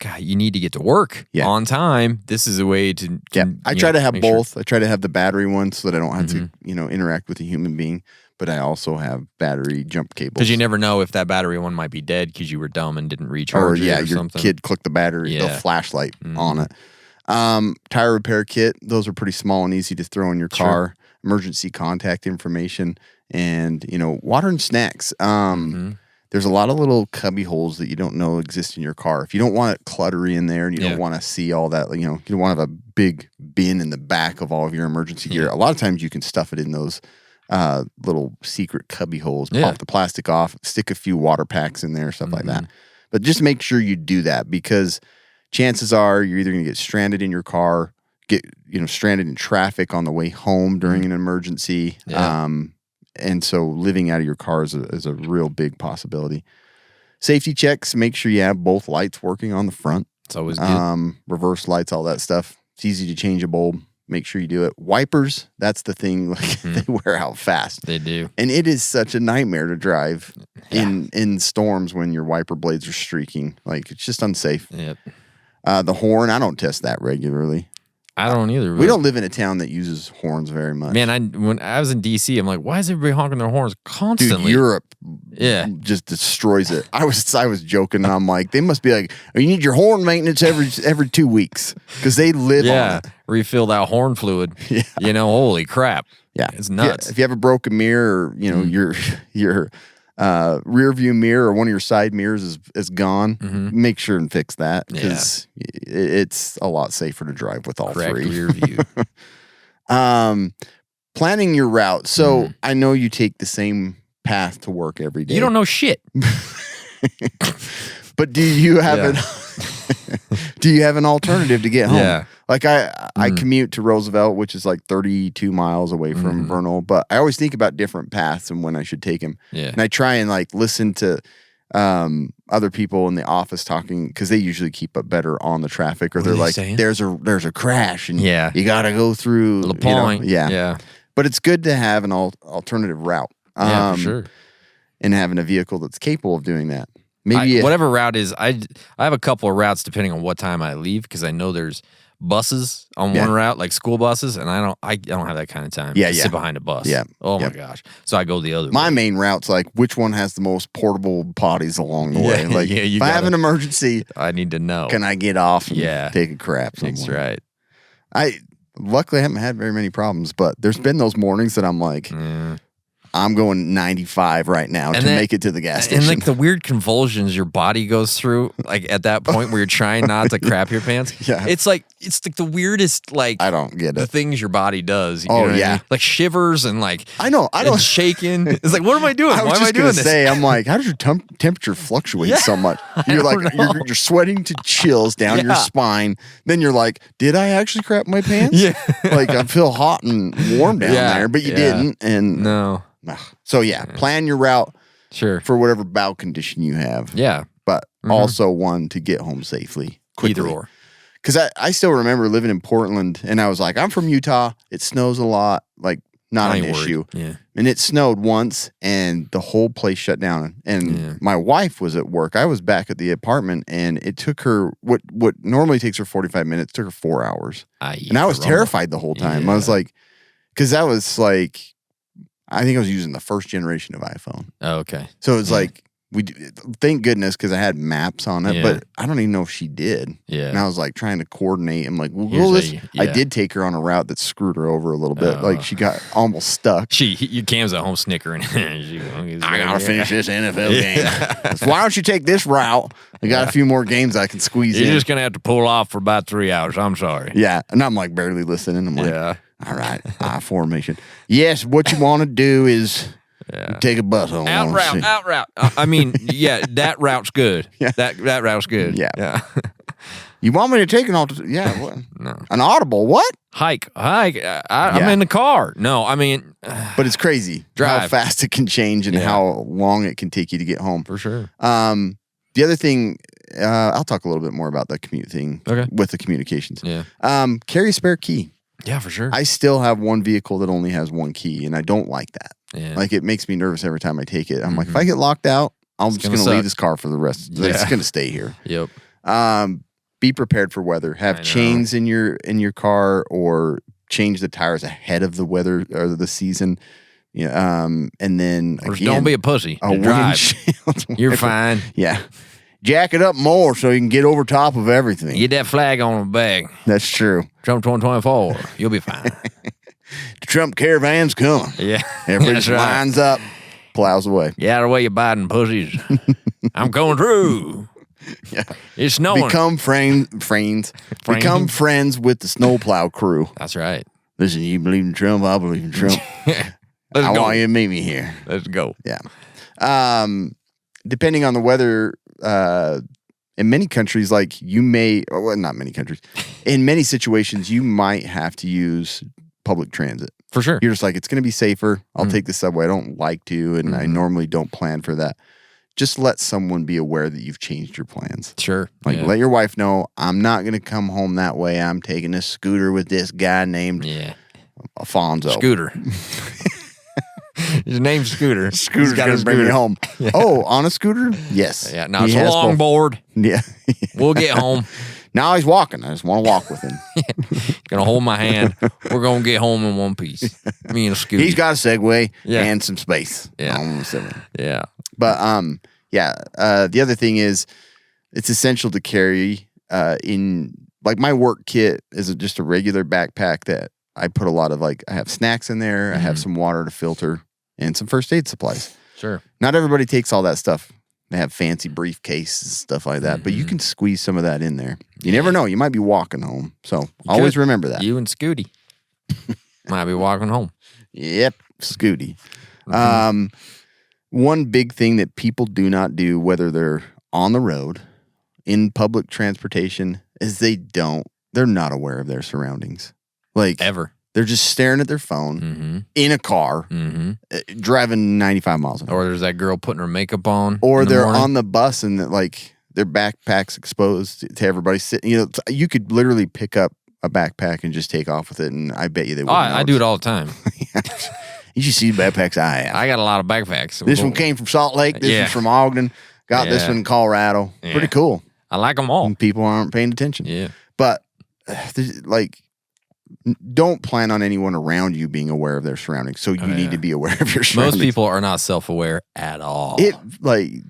God, you need to get to work on time. This is a way to I try to have both. I try to have the battery one so that I don't have to, interact with a human being. But I also have battery jump cables. Because you never know if that battery one might be dead because you were dumb and didn't recharge it or your something. Kid clicked the battery, the flashlight on it. Tire repair kit. Those are pretty small and easy to throw in your car. Emergency contact information and, water and snacks. There's a lot of little cubby holes that you don't know exist in your car. If you don't want it cluttery in there and you don't want to see all that, you don't want to have a big bin in the back of all of your emergency gear. A lot of times you can stuff it in those little secret cubby holes, pop the plastic off, stick a few water packs in there, stuff like that. But just make sure you do that because chances are you're either going to get stranded in your car, get stranded in traffic on the way home during an emergency. And so living out of your car is a real big possibility. Safety checks, make sure you have both lights working on the front. It's always good. Reverse lights, all that stuff. It's easy to change a bulb. Make sure you do it. Wipers, that's the thing. They wear out fast. They do. And it is such a nightmare to drive in storms when your wiper blades are streaking. It's just unsafe. Yep. The horn, I don't test that regularly. I don't either. We don't live in a town that uses horns very much. Man, when I was in D.C., I'm like, why is everybody honking their horns constantly? Dude, Europe just destroys it. I was joking, and I'm like, they must be like, you need your horn maintenance every 2 weeks because they live on it. Refill that horn fluid. Holy crap. Yeah. It's nuts. If you have a broken mirror or, your rear view mirror or one of your side mirrors is gone, make sure and fix that because it's a lot safer to drive with all Correct three. Rear view. Planning your route. So I know you take the same path to work every day. You don't know shit. But do you have an alternative to get home? Yeah. Like I commute to Roosevelt, which is like 32 miles away from Vernal, but I always think about different paths and when I should take them. Yeah. And I try and listen to other people in the office talking because they usually keep up better on the traffic, or What they're are they like, saying? there's a crash and you got to go through La Pointe. Yeah. But it's good to have an alternative route. For sure. And having a vehicle that's capable of doing that. Maybe whatever route is, I have a couple of routes depending on what time I leave because I know there's buses on one route, like school buses, and I don't have that kind of time to sit behind a bus. Yeah. Oh my gosh. So I go the other way. My main route's which one has the most portable potties along the way. If I have an emergency, I need to know. Can I get off and take a crap somewhere? That's right. I luckily haven't had very many problems, but there's been those mornings that I'm like, I'm going 95 right now to make it to the gas station. And the weird convulsions your body goes through, at that point where you're trying not to crap your pants. Yeah. It's the weirdest, I don't get it. The things your body does. You know what I mean? Like shivers and I know. I don't. shaking. It's like, what am I doing? Why am I doing this? I'm like, how does your temperature fluctuate so much? You're you're sweating to chills down your spine. Then you're like, did I actually crap my pants? Yeah. I feel hot and warm down there, but you didn't. And no. So plan your route for whatever bowel condition you have. Yeah. But also one to get home safely. Quickly. Either or. Because I still remember living in Portland and I was like, I'm from Utah. It snows a lot. Not an issue. Yeah. And it snowed once and the whole place shut down. And my wife was at work. I was back at the apartment and it took her what normally takes her 45 minutes, took her 4 hours. And I was terrified the whole time. I was like, because that was I think I was using the first generation of iPhone. Oh, okay. So it's thank goodness because I had maps on it, but I don't even know if she did. Yeah. And I was trying to coordinate. I'm like, well, I did take her on a route that screwed her over a little bit. She got almost stuck. Cam's at home snickering. I got to finish this NFL game. So why don't you take this route? I got a few more games I can squeeze in. You're just going to have to pull off for about 3 hours. I'm sorry. Yeah. And I'm barely listening. I'm like, all right, I formation. Yes, what you want to do is Yeah. Take a bus home. Out route. I mean, yeah, that route's good. Yeah. That route's good. Yeah. You want me to take an auto? Yeah. What? No. An audible? What? Hike. I'm in the car. No, I mean, but it's crazy how drive. fast it can change and how long it can take you to get home. For sure. The other thing, I'll talk a little bit more about the commute thing with the communications. Yeah. Carry a spare key. Yeah, for sure. I still have one vehicle that only has one key, and I don't like that. Yeah. Like, it makes me nervous every time I take it. I'm like, if I get locked out, I'm just going to leave this car for the rest. It's going to stay here. Yep. Be prepared for weather. Have chains in your car, or change the tires ahead of the weather or the season. Yeah. And then or again, don't be a pussy. Drive. You're fine. Yeah. Jack it up more so you can get over top of everything. Get that flag on the back. That's true. Trump 2024. You'll be fine. The Trump caravan's coming. Yeah. Everybody just lines up, plows away. Get out of the way, you Biden pussies. I'm going through. Yeah. It's snowing. Become friends. Become friends with the snowplow crew. That's right. Listen, you believe in Trump, I believe in Trump. I want you to meet me here. Let's go. Yeah. Depending on the weather, in many countries, like not many countries, in many situations, you might have to use public transit. For sure. You're just like, it's going to be safer. I'll take the subway. I don't like to, and I normally don't plan for that. Just let someone be aware that you've changed your plans. Sure. Like, let your wife know, I'm not going to come home that way. I'm taking a scooter with this guy named Alfonso. Scooter. His name's Scooter. Scooter's got to bring me home. Yeah. Oh, on a scooter? Yes. Yeah. Now it's a longboard. Yeah. We'll get home. Now he's walking. I just want to walk with him. Gonna hold my hand. We're gonna get home in one piece. Me and a Scooter. He's got a Segway and some space. Yeah. Yeah. But the other thing is, it's essential to carry in, like, my work kit is just a regular backpack that I put a lot of, like, I have snacks in there. I have some water to filter and some first aid supplies. Sure. Not everybody takes all that stuff. They have fancy briefcases, stuff like that, but you can squeeze some of that in there. You never know. You might be walking home. So always remember that. You and Scooty might be walking home. Yep. Scooty. One big thing that people do not do, whether they're on the road, in public transportation, is they're not aware of their surroundings. Like, ever. They're just staring at their phone in a car, driving 95 miles an hour. Or there's that girl putting her makeup on. Or they're on the bus and their backpack's exposed to everybody sitting. You could literally pick up a backpack and just take off with it, and I bet you they wouldn't notice. I do it all the time. You should see the backpacks I have. I got a lot of backpacks. This one came from Salt Lake. This one's from Ogden. Got this one in Colorado. Yeah. Pretty cool. I like them all. And people aren't paying attention. Yeah. But, don't plan on anyone around you being aware of their surroundings. So you need to be aware of your surroundings. Most people are not self-aware at all.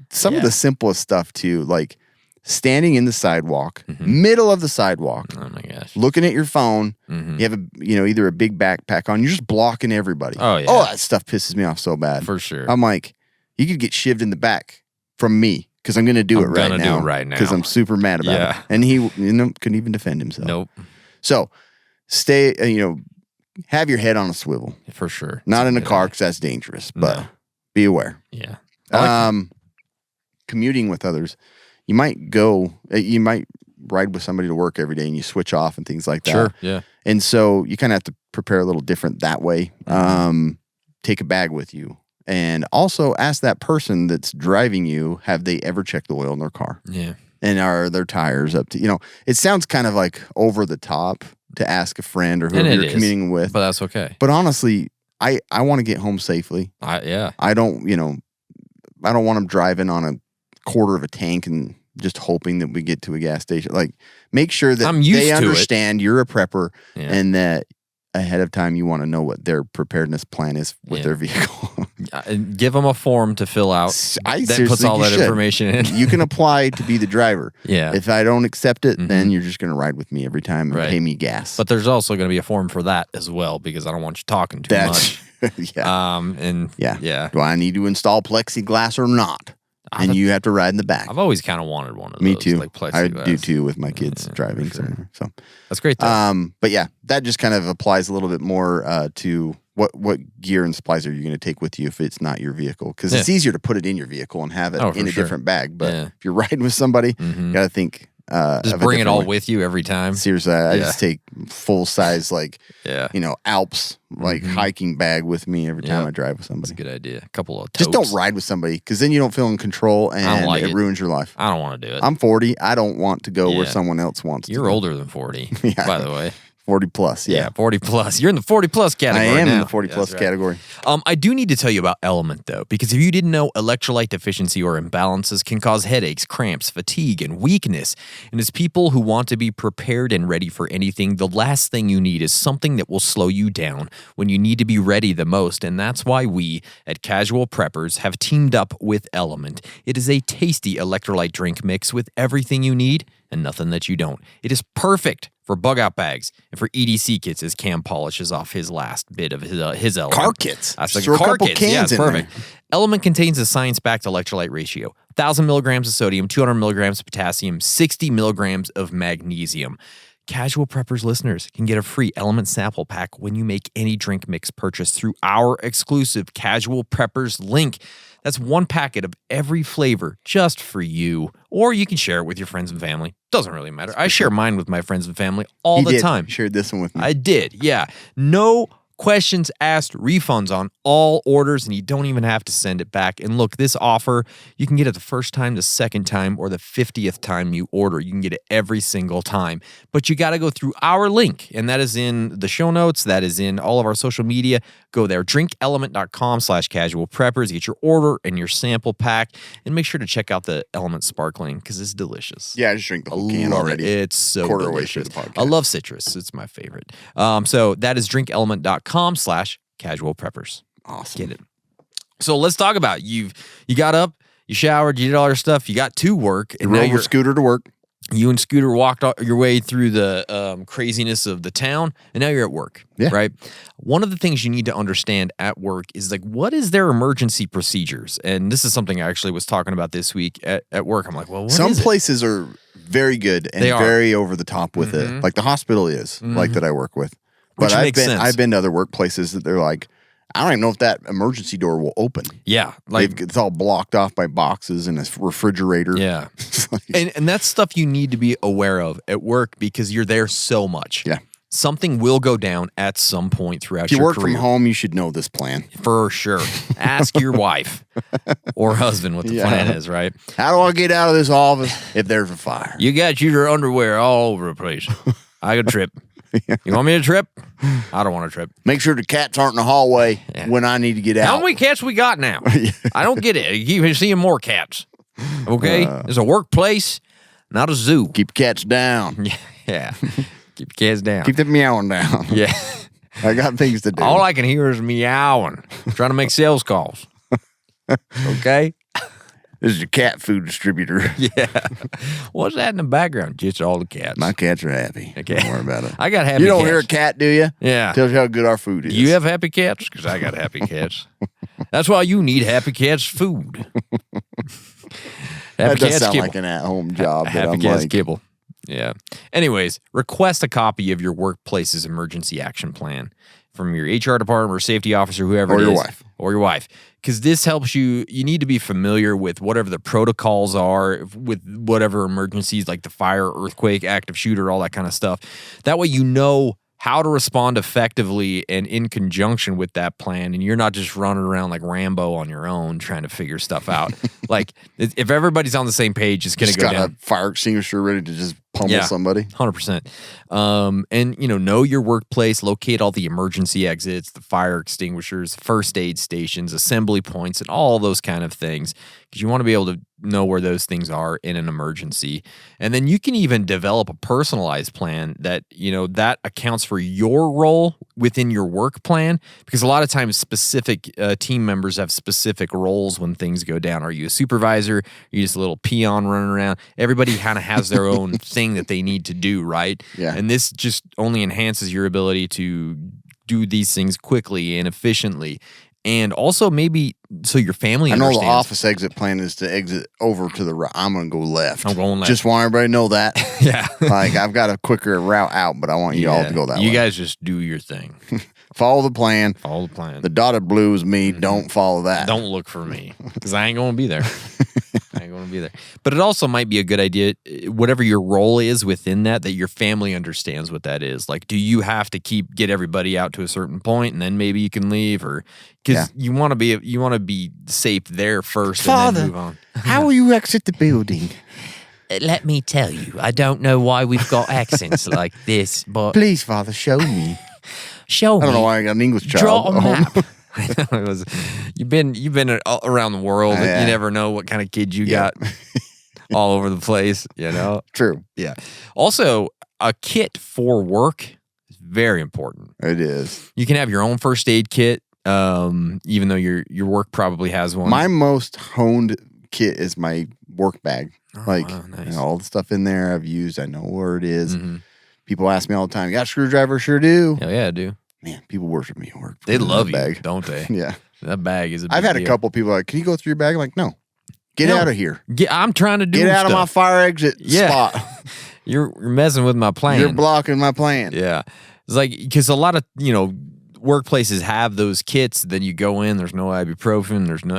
Some of the simplest stuff too, like standing in the sidewalk, middle of the sidewalk. Oh my gosh. Looking at your phone. You have either a big backpack on. You're just blocking everybody. Oh yeah. Oh, that stuff pisses me off so bad. For sure. I'm like, you could get shivved in the back from me because I'm going to do it right now. Because I'm super mad about it. And he couldn't even defend himself. Nope. So stay, have your head on a swivel. For sure. Not in a car because that's dangerous, but be aware. Yeah. Commuting with others. You might ride with somebody to work every day and you switch off and things like that. Sure, yeah. And so you kind of have to prepare a little different that way. Take a bag with you. And also ask that person that's driving you, have they ever checked the oil in their car? Yeah. And are their tires up to, it sounds kind of like over the top to ask a friend or whoever you're commuting with. But that's okay. But honestly, I want to get home safely. I don't want them driving on a quarter of a tank and just hoping that we get to a gas station. Like, make sure that they understand you're a prepper and that ahead of time you want to know what their preparedness plan is with their vehicle. Give them a form to fill out that puts all that information in. You can apply to be the driver. Yeah. If I don't accept it, then you're just going to ride with me every time and pay me gas. But there's also going to be a form for that as well because I don't want you talking too much. Yeah. Do I need to install plexiglass or not? And you have to ride in the back. I've always kind of wanted one of those. Me too. Like plexiglass. I do too with my kids driving somewhere. So that's great. But yeah, that just kind of applies a little bit more to what gear and supplies are you going to take with you if it's not your vehicle? Because it's easier to put it in your vehicle and have it in a different bag. But if you're riding with somebody, you got to think. Just bring it all with you every time. Seriously, I just take full size, Alps, hiking bag with me every time I drive with somebody. That's a good idea. A couple of totes. Just don't ride with somebody because then you don't feel in control and it ruins your life. I don't want to do it. I'm 40. I don't want to go where someone else wants to. You're older than 40, by the way. 40 plus, yeah. 40 plus. You're in the 40 plus category. I am now. in the 40 plus category. I do need to tell you about Element, though, because if you didn't know, electrolyte deficiency or imbalances can cause headaches, cramps, fatigue, and weakness. And as people who want to be prepared and ready for anything, the last thing you need is something that will slow you down when you need to be ready the most. And that's why we at Casual Preppers have teamed up with Element. It is a tasty electrolyte drink mix with everything you need and nothing that you don't. It is perfect for bug-out bags and for EDC kits as Cam polishes off his last bit of his Element. Car kits. That's like throw car a couple kits. cans yeah, in perfect. there. Element contains a science-backed electrolyte ratio. 1,000 milligrams of sodium, 200 milligrams of potassium, 60 milligrams of magnesium. Casual Preppers listeners can get a free Element sample pack when you make any drink mix purchase through our exclusive Casual Preppers link. That's one packet of every flavor just for you. Or you can share it with your friends and family. Doesn't really matter. I share mine with my friends and family all the time. You shared this one with me. I did, yeah. No questions asked, refunds on all orders, and you don't even have to send it back. And look, this offer, you can get it the first time, the second time, or the 50th time you order. You can get it every single time. But you got to go through our link, and that is in the show notes. That is in all of our social media. Go there, drinkelement.com/casualpreppers. Get your order and your sample pack, and make sure to check out the Element Sparkling because it's delicious. Yeah, I just drank the whole can already. It's so delicious. Away the I love citrus. It's my favorite. So that is drinkelement.com/casualpreppers. Awesome. Get it. So let's talk about you got up, you showered, you did all your stuff, you got to work, and you now rode your scooter to work. You and Scooter walked your way through the craziness of the town, and now you're at work, right? One of the things you need to understand at work is what is their emergency procedures? And this is something I actually was talking about this week at work. I'm like, well, some places are very good and very over the top with it, like the hospital is, that I work with. But I've been to other workplaces that they're like, I don't even know if that emergency door will open. Yeah. It's all blocked off by boxes and a refrigerator. Yeah. and that's stuff you need to be aware of at work because you're there so much. Yeah. Something will go down at some point throughout your career. If you work from home, you should know this plan. For sure. Ask your wife or husband what the plan is, right? How do I get out of this office if there's a fire? You got your underwear all over the place. I could trip. You want me to trip? I don't want to trip. Make sure the cats aren't in the hallway when I need to get out. How many cats we got now? I don't get it. You keep seeing more cats. Okay? It's a workplace, not a zoo. Keep cats down. Yeah. Keep your cats down. Keep them meowing down. Yeah. I got things to do. All I can hear is meowing. Trying to make sales calls. Okay? This is your cat food distributor. Yeah. What's that in the background? Just all the cats. My cats are happy. Okay. Don't worry about it. I got happy cats. You don't cats. hear a cat, do you? Yeah. Tells you how good our food is. You have happy cats? Because I got happy cats. That's why you need happy cats food. That does sound like an at-home job. Happy cats kibble. Yeah. Anyways, request a copy of your workplace's emergency action plan from your HR department or safety officer, whoever it is. Or your wife. Because this helps you need to be familiar with whatever the protocols are, with whatever emergencies like the fire, earthquake, active shooter, all that kind of stuff. That way you know how to respond effectively and in conjunction with that plan, and you're not just running around like Rambo on your own trying to figure stuff out. Like, if everybody's on the same page, it's going to go down. Got a fire extinguisher ready to just pummel somebody. 100%. And, know your workplace, locate all the emergency exits, the fire extinguishers, first aid stations, assembly points, and all those kind of things, because you want to be able to know where those things are in an emergency. And then you can even develop a personalized plan that, that accounts for your role within your work plan, because a lot of times specific team members have specific roles when things go down. Are you a supervisor? Are you just a little peon running around? Everybody kind of has their own thing that they need to do, right? Yeah. And this just only enhances your ability to do these things quickly and efficiently. And also maybe so your family I know understands. the office exit plan is to exit over to the right. I'm going to go left. I'm going left. Just want everybody to know that. Yeah. Like, I've got a quicker route out, but I want you all to go that way. You guys just do your thing. Follow the plan. Follow the plan. The dotted blue is me. Don't follow that. Don't look for me because I ain't going to be there. I ain't going to be there. But it also might be a good idea, whatever your role is within that your family understands what that is. Like, do you have to get everybody out to a certain point and then maybe you can leave, or because you want to be safe there first and then move on. How will you exit the building? Let me tell you, I don't know why we've got accents like this, but Please, Father, show me. show me. I don't know why I got an English child. Draw a at home. map. I know it was. You've been around the world. Yeah. You never know what kind of kids you got all over the place. You know. True. Yeah. Also, a kit for work is very important. It is. You can have your own first aid kit, even though your work probably has one. My most honed kit is my work bag. Oh, like wow, nice. you know, all the stuff in there I've used. I know where it is. Mm-hmm. People ask me all the time, "You got a screwdriver?" Sure do. Hell yeah, I do. Man, people worship me at work. They love you, bag. don't they? Yeah. That bag is a big I've had a deal. couple people like, "Can you go through your bag?" I'm like, no. Get No. out of here. I'm trying to do Get out of my stuff. fire exit Yeah. spot. You're messing with my plan. You're blocking my plan. Yeah. It's like, because a lot of, workplaces have those kits. Then you go in, there's no ibuprofen. There's no,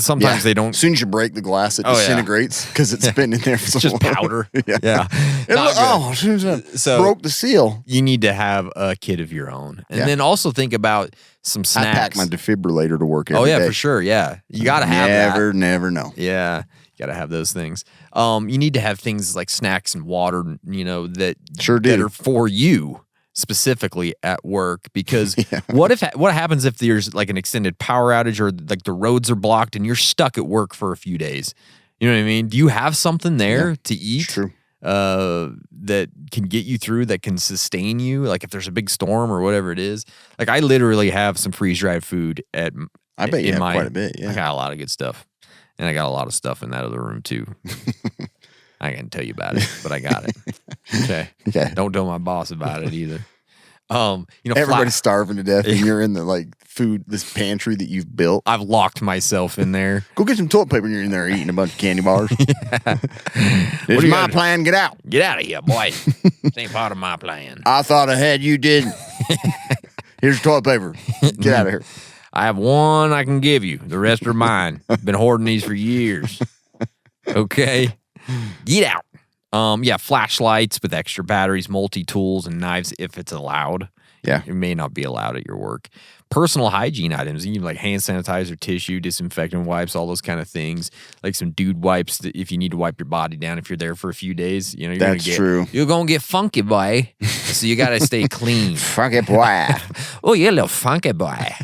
sometimes they don't. As soon as you break the glass, it Oh, yeah. disintegrates because it's been in there for It's so just long. powder. Yeah. Yeah. It Not good. as soon as I So- broke the seal. You need to have a kit of your own. And Yeah. then also think about some I snacks. pack my defibrillator to work every day. Oh, yeah, for sure. Yeah. You got to have that. Never know. Yeah. You got to have those things. You need to have things like snacks and water, that Sure that do. are for you specifically at work, because what happens if there's like an extended power outage or like the roads are blocked and you're stuck at work for a few days? You know what I mean? Do you have something there to eat? It's true. That can get you through, that can sustain you, like if there's a big storm or whatever it is. Like I literally have some freeze-dried food I bet you in have my, quite a bit, yeah. I got a lot of good stuff. And I got a lot of stuff in that other room too. I can't tell you about it, but I got it. Okay. Okay. Don't tell my boss about it either. Everybody's starving to death, and you're in the this pantry that you've built. I've locked myself in there. Go get some toilet paper, and you're in there eating a bunch of candy bars. This do is you my gotta do? plan. Get out. Get out of here, boy. This ain't part of my plan. I thought ahead. You didn't. Here's your toilet paper. Get out of here. I have one I can give you. The rest are mine. Been hoarding these for years. Okay. Get out. Flashlights with extra batteries, multi-tools, and knives if it's allowed. Yeah. It may not be allowed at your work. Personal hygiene items, you need like hand sanitizer, tissue, disinfectant wipes, all those kind of things. Like some dude wipes if you need to wipe your body down if you're there for a few days. You're That's true. You're gonna get funky, boy. So you gotta stay clean. Funky boy. Oh, you're a little funky boy.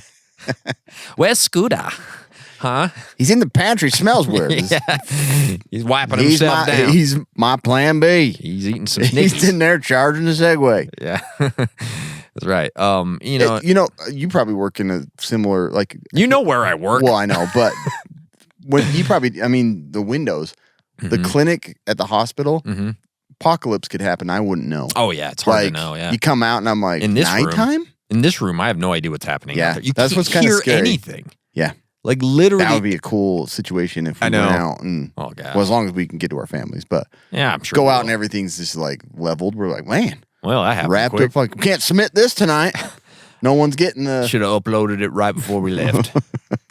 Where's Scooter? Huh? He's in the pantry. Smells weird. He's wiping He's himself my, down. he's my plan B. He's eating some Snickers. He's in there charging the Segway. Yeah. That's right. You probably work in a similar You know where I work. Well, I know, but when you probably, the windows, the clinic at the hospital, apocalypse could happen. I wouldn't know. Oh, yeah. It's hard to know. Yeah. You come out and I'm like, In this nighttime? In this room, I have no idea what's happening. Yeah, out there. You that's can't what's kinda hear scary. anything. Yeah. Like literally. That would be a cool situation if we I know. went out and, Oh, God. well, as long as we can get to our families, but Yeah, I'm sure. go we out will. and everything's just leveled. We're like, man, Well, that happened wrapped quick. up we can't submit this tonight. No one's getting the. Should have uploaded it right before we left.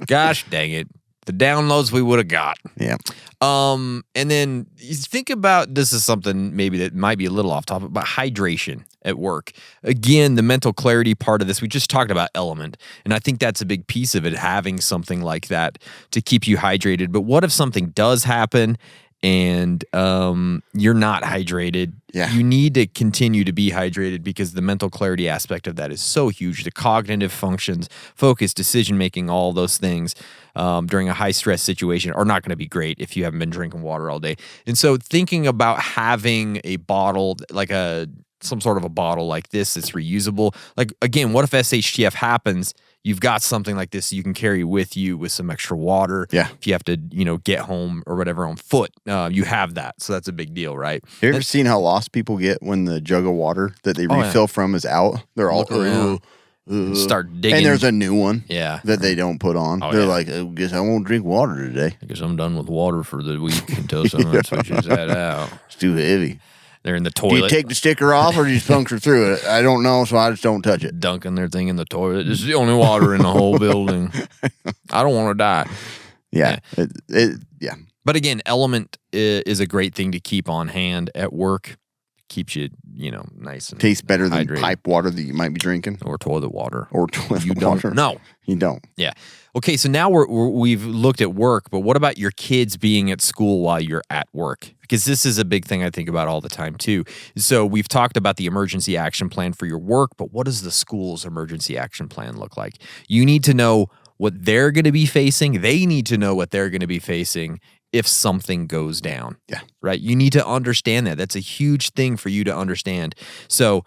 Gosh dang it. The downloads we would have got. Yeah. And then you think about, this is something maybe that might be a little off topic, but hydration at work. Again, the mental clarity part of this, we just talked about element. And I think that's a big piece of it, having something like that to keep you hydrated. But what if something does happen and you're not hydrated? Yeah. You need to continue to be hydrated because the mental clarity aspect of that is so huge. The cognitive functions, focus, decision-making, all those things during a high-stress situation are not going to be great if you haven't been drinking water all day. And so thinking about having a bottle, like some sort of a bottle like this that's reusable. Like, again, what if SHTF happens? You've got something like this you can carry with you with some extra water. Yeah. If you have to, get home or whatever on foot, you have that. So that's a big deal, right? Have you ever seen how lost people get when the jug of water that they Oh, refill from is out? They're all, Oh, yeah. start digging. And there's a new one Yeah. that they don't put on. Oh, They're yeah. like, I guess I won't drink water today. I guess I'm done with water for the week until someone switches that out. It's too heavy. They're in the Do you toilet. take the sticker off or do you puncture through it? I don't know, so I just don't touch it. Dunking their thing in the toilet. This is the only water in the whole building. I don't want to die. Yeah. Yeah. But again, Element is a great thing to keep on hand at work. Keeps you, nice and Tastes better than hydrated. pipe water that you might be drinking. Or toilet water. Or toilet You water. don't. No. You don't. Yeah. Okay, so now we've looked at work, but what about your kids being at school while you're at work? Because this is a big thing I think about all the time too. So we've talked about the emergency action plan for your work, but what does the school's emergency action plan look like? You need to know what they're going to be facing. They need to know what they're going to be facing if something goes down. Yeah. Right? You need to understand that. That's a huge thing for you to understand. So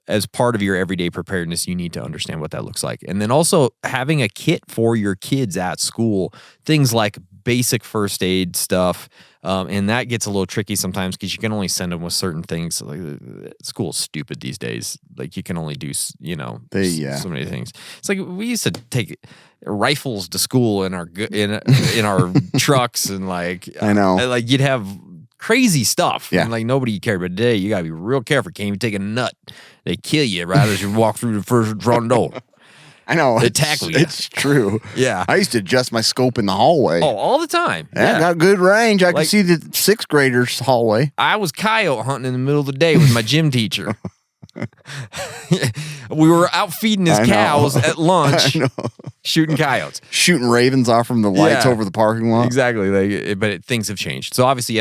as part of your everyday preparedness, you need to understand what that looks like. And then also having a kit for your kids at school, things like basic first aid stuff. And that gets a little tricky sometimes because you can only send them with certain things. Like school's stupid these days. Like you can only do, so many things. It's like we used to take rifles to school in our trucks and like I know. Like you'd have crazy stuff. Yeah. And like nobody cared. But today you gotta be real careful. Can't even take a nut. They kill you right as you walk through the first front door. I know. They tackle you. It's true. Yeah. I used to adjust my scope in the hallway. Oh, all the time. Yeah, I got good range. I could Like- see the sixth graders' hallway. I was coyote hunting in the middle of the day with my gym teacher. We were out feeding his I know. cows at lunch, I know. shooting coyotes. Shooting ravens off from the lights Yeah. over the parking lot. Exactly. But things have changed. So obviously you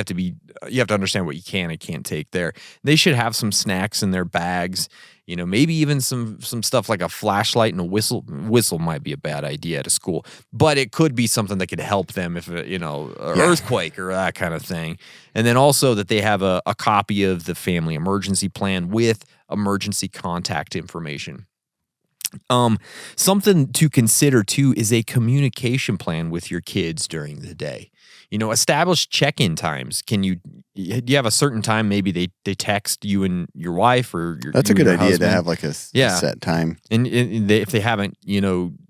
have to understand what you can and can't take there. They should have some snacks in their bags. Maybe even some stuff like a flashlight and a whistle. Whistle might be a bad idea at a school, but it could be something that could help them if earthquake or that kind of thing. And then also that they have a copy of the family emergency plan with emergency contact information. Something to consider too is a communication plan with your kids during the day. Establish check-in times. Do you have a certain time? Maybe they text you and your wife or your. That's a you and good your idea husband. to have like a set time. And if they haven't,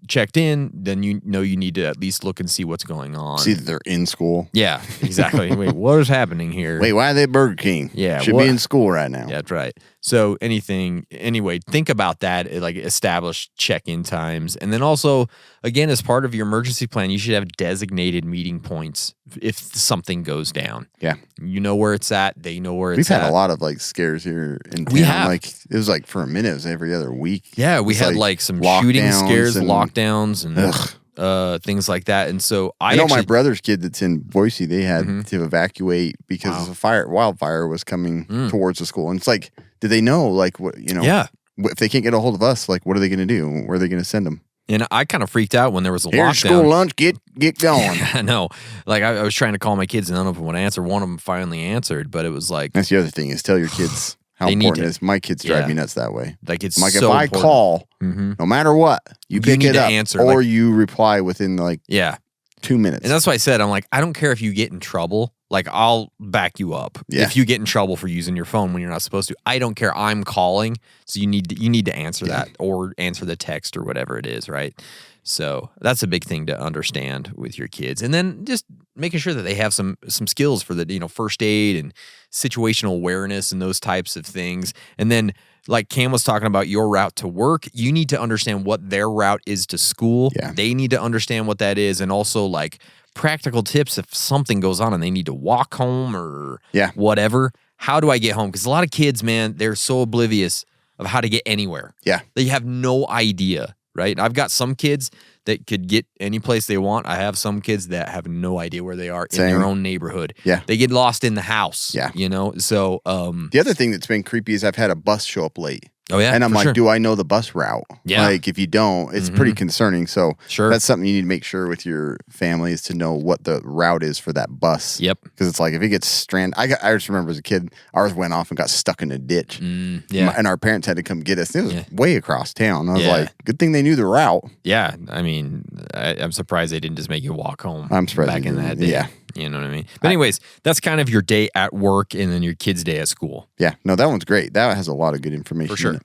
checked in, then you need to at least look and see what's going on. See that they're in school. Yeah, exactly. Wait, what is happening here? Wait, why are they at Burger King? Yeah, Should what- be in school right now. Yeah, that's right. So anyway, think about that, like establish check-in times. And then also, again, as part of your emergency plan, you should have designated meeting points if something goes down. Yeah. You know where it's at. They know where We've it's at. had a lot of like scares here in town. We have. Like it was like for a minute, it was every other week. Yeah, we It's had like some shooting lockdowns scares, and- lockdowns, Ugh. and things like that. And so I know my actually- brother's kid that's in Boise, they had Mm-hmm. to evacuate because wildfire was coming towards the school. And it's like, did they know like what, Yeah. if they can't get a hold of us, like what are they going to do? Where are they going to send them? And I kind of freaked out when there was a Here's lockdown. school lunch, get going. I know. Like I was trying to call my kids and none of them would answer. One of them finally answered, but it was like, That's the other thing is tell your kids how They need important it to- is. My kids drive yeah. me nuts that way. like it's I'm like, so if I important. call, Mhm. no matter what, you pick need it to up answer, or like- you reply within like Yeah. 2 minutes. And that's why I said, I'm like, I don't care if you get in trouble. Like, I'll back you up. Yeah. If you get in trouble for using your phone when you're not supposed to, I don't care. I'm calling. So you need to answer that or answer the text or whatever it is, right? So that's a big thing to understand with your kids. And then just making sure that they have some skills for the, first aid and situational awareness and those types of things. And then like Cam was talking about your route to work, you need to understand what their route is to school. Yeah. They need to understand what that is. And also like practical tips if something goes on and they need to walk home or whatever. How do I get home? Because a lot of kids, man, they're so oblivious of how to get anywhere. Yeah. They have no idea, right? I've got some kids that could get any place they want. I have some kids that have no idea where they are in Same. their own neighborhood. Yeah. They get lost in the house. Yeah. So The other thing that's been creepy is I've had a bus show up late. oh yeah. And I'm for like, sure. do I know the bus route? Yeah. Like, if you don't, it's pretty concerning. So Sure. that's something you need to make sure with your family is to know what the route is for that bus. Yep. Because it's like, if it gets stranded, I just remember as a kid, ours went off and got stuck in a ditch. yeah. And our parents had to come get us. It was Yeah. way across town. I was Yeah. like, good thing they knew the route. Yeah, I mean, I'm surprised they didn't just make you walk home. I'm surprised back they in that didn't. day. Yeah. You know what I mean? But anyways, that's kind of your day at work and then your kids' day at school. Yeah. No, that one's great. That has a lot of good information For sure. in it.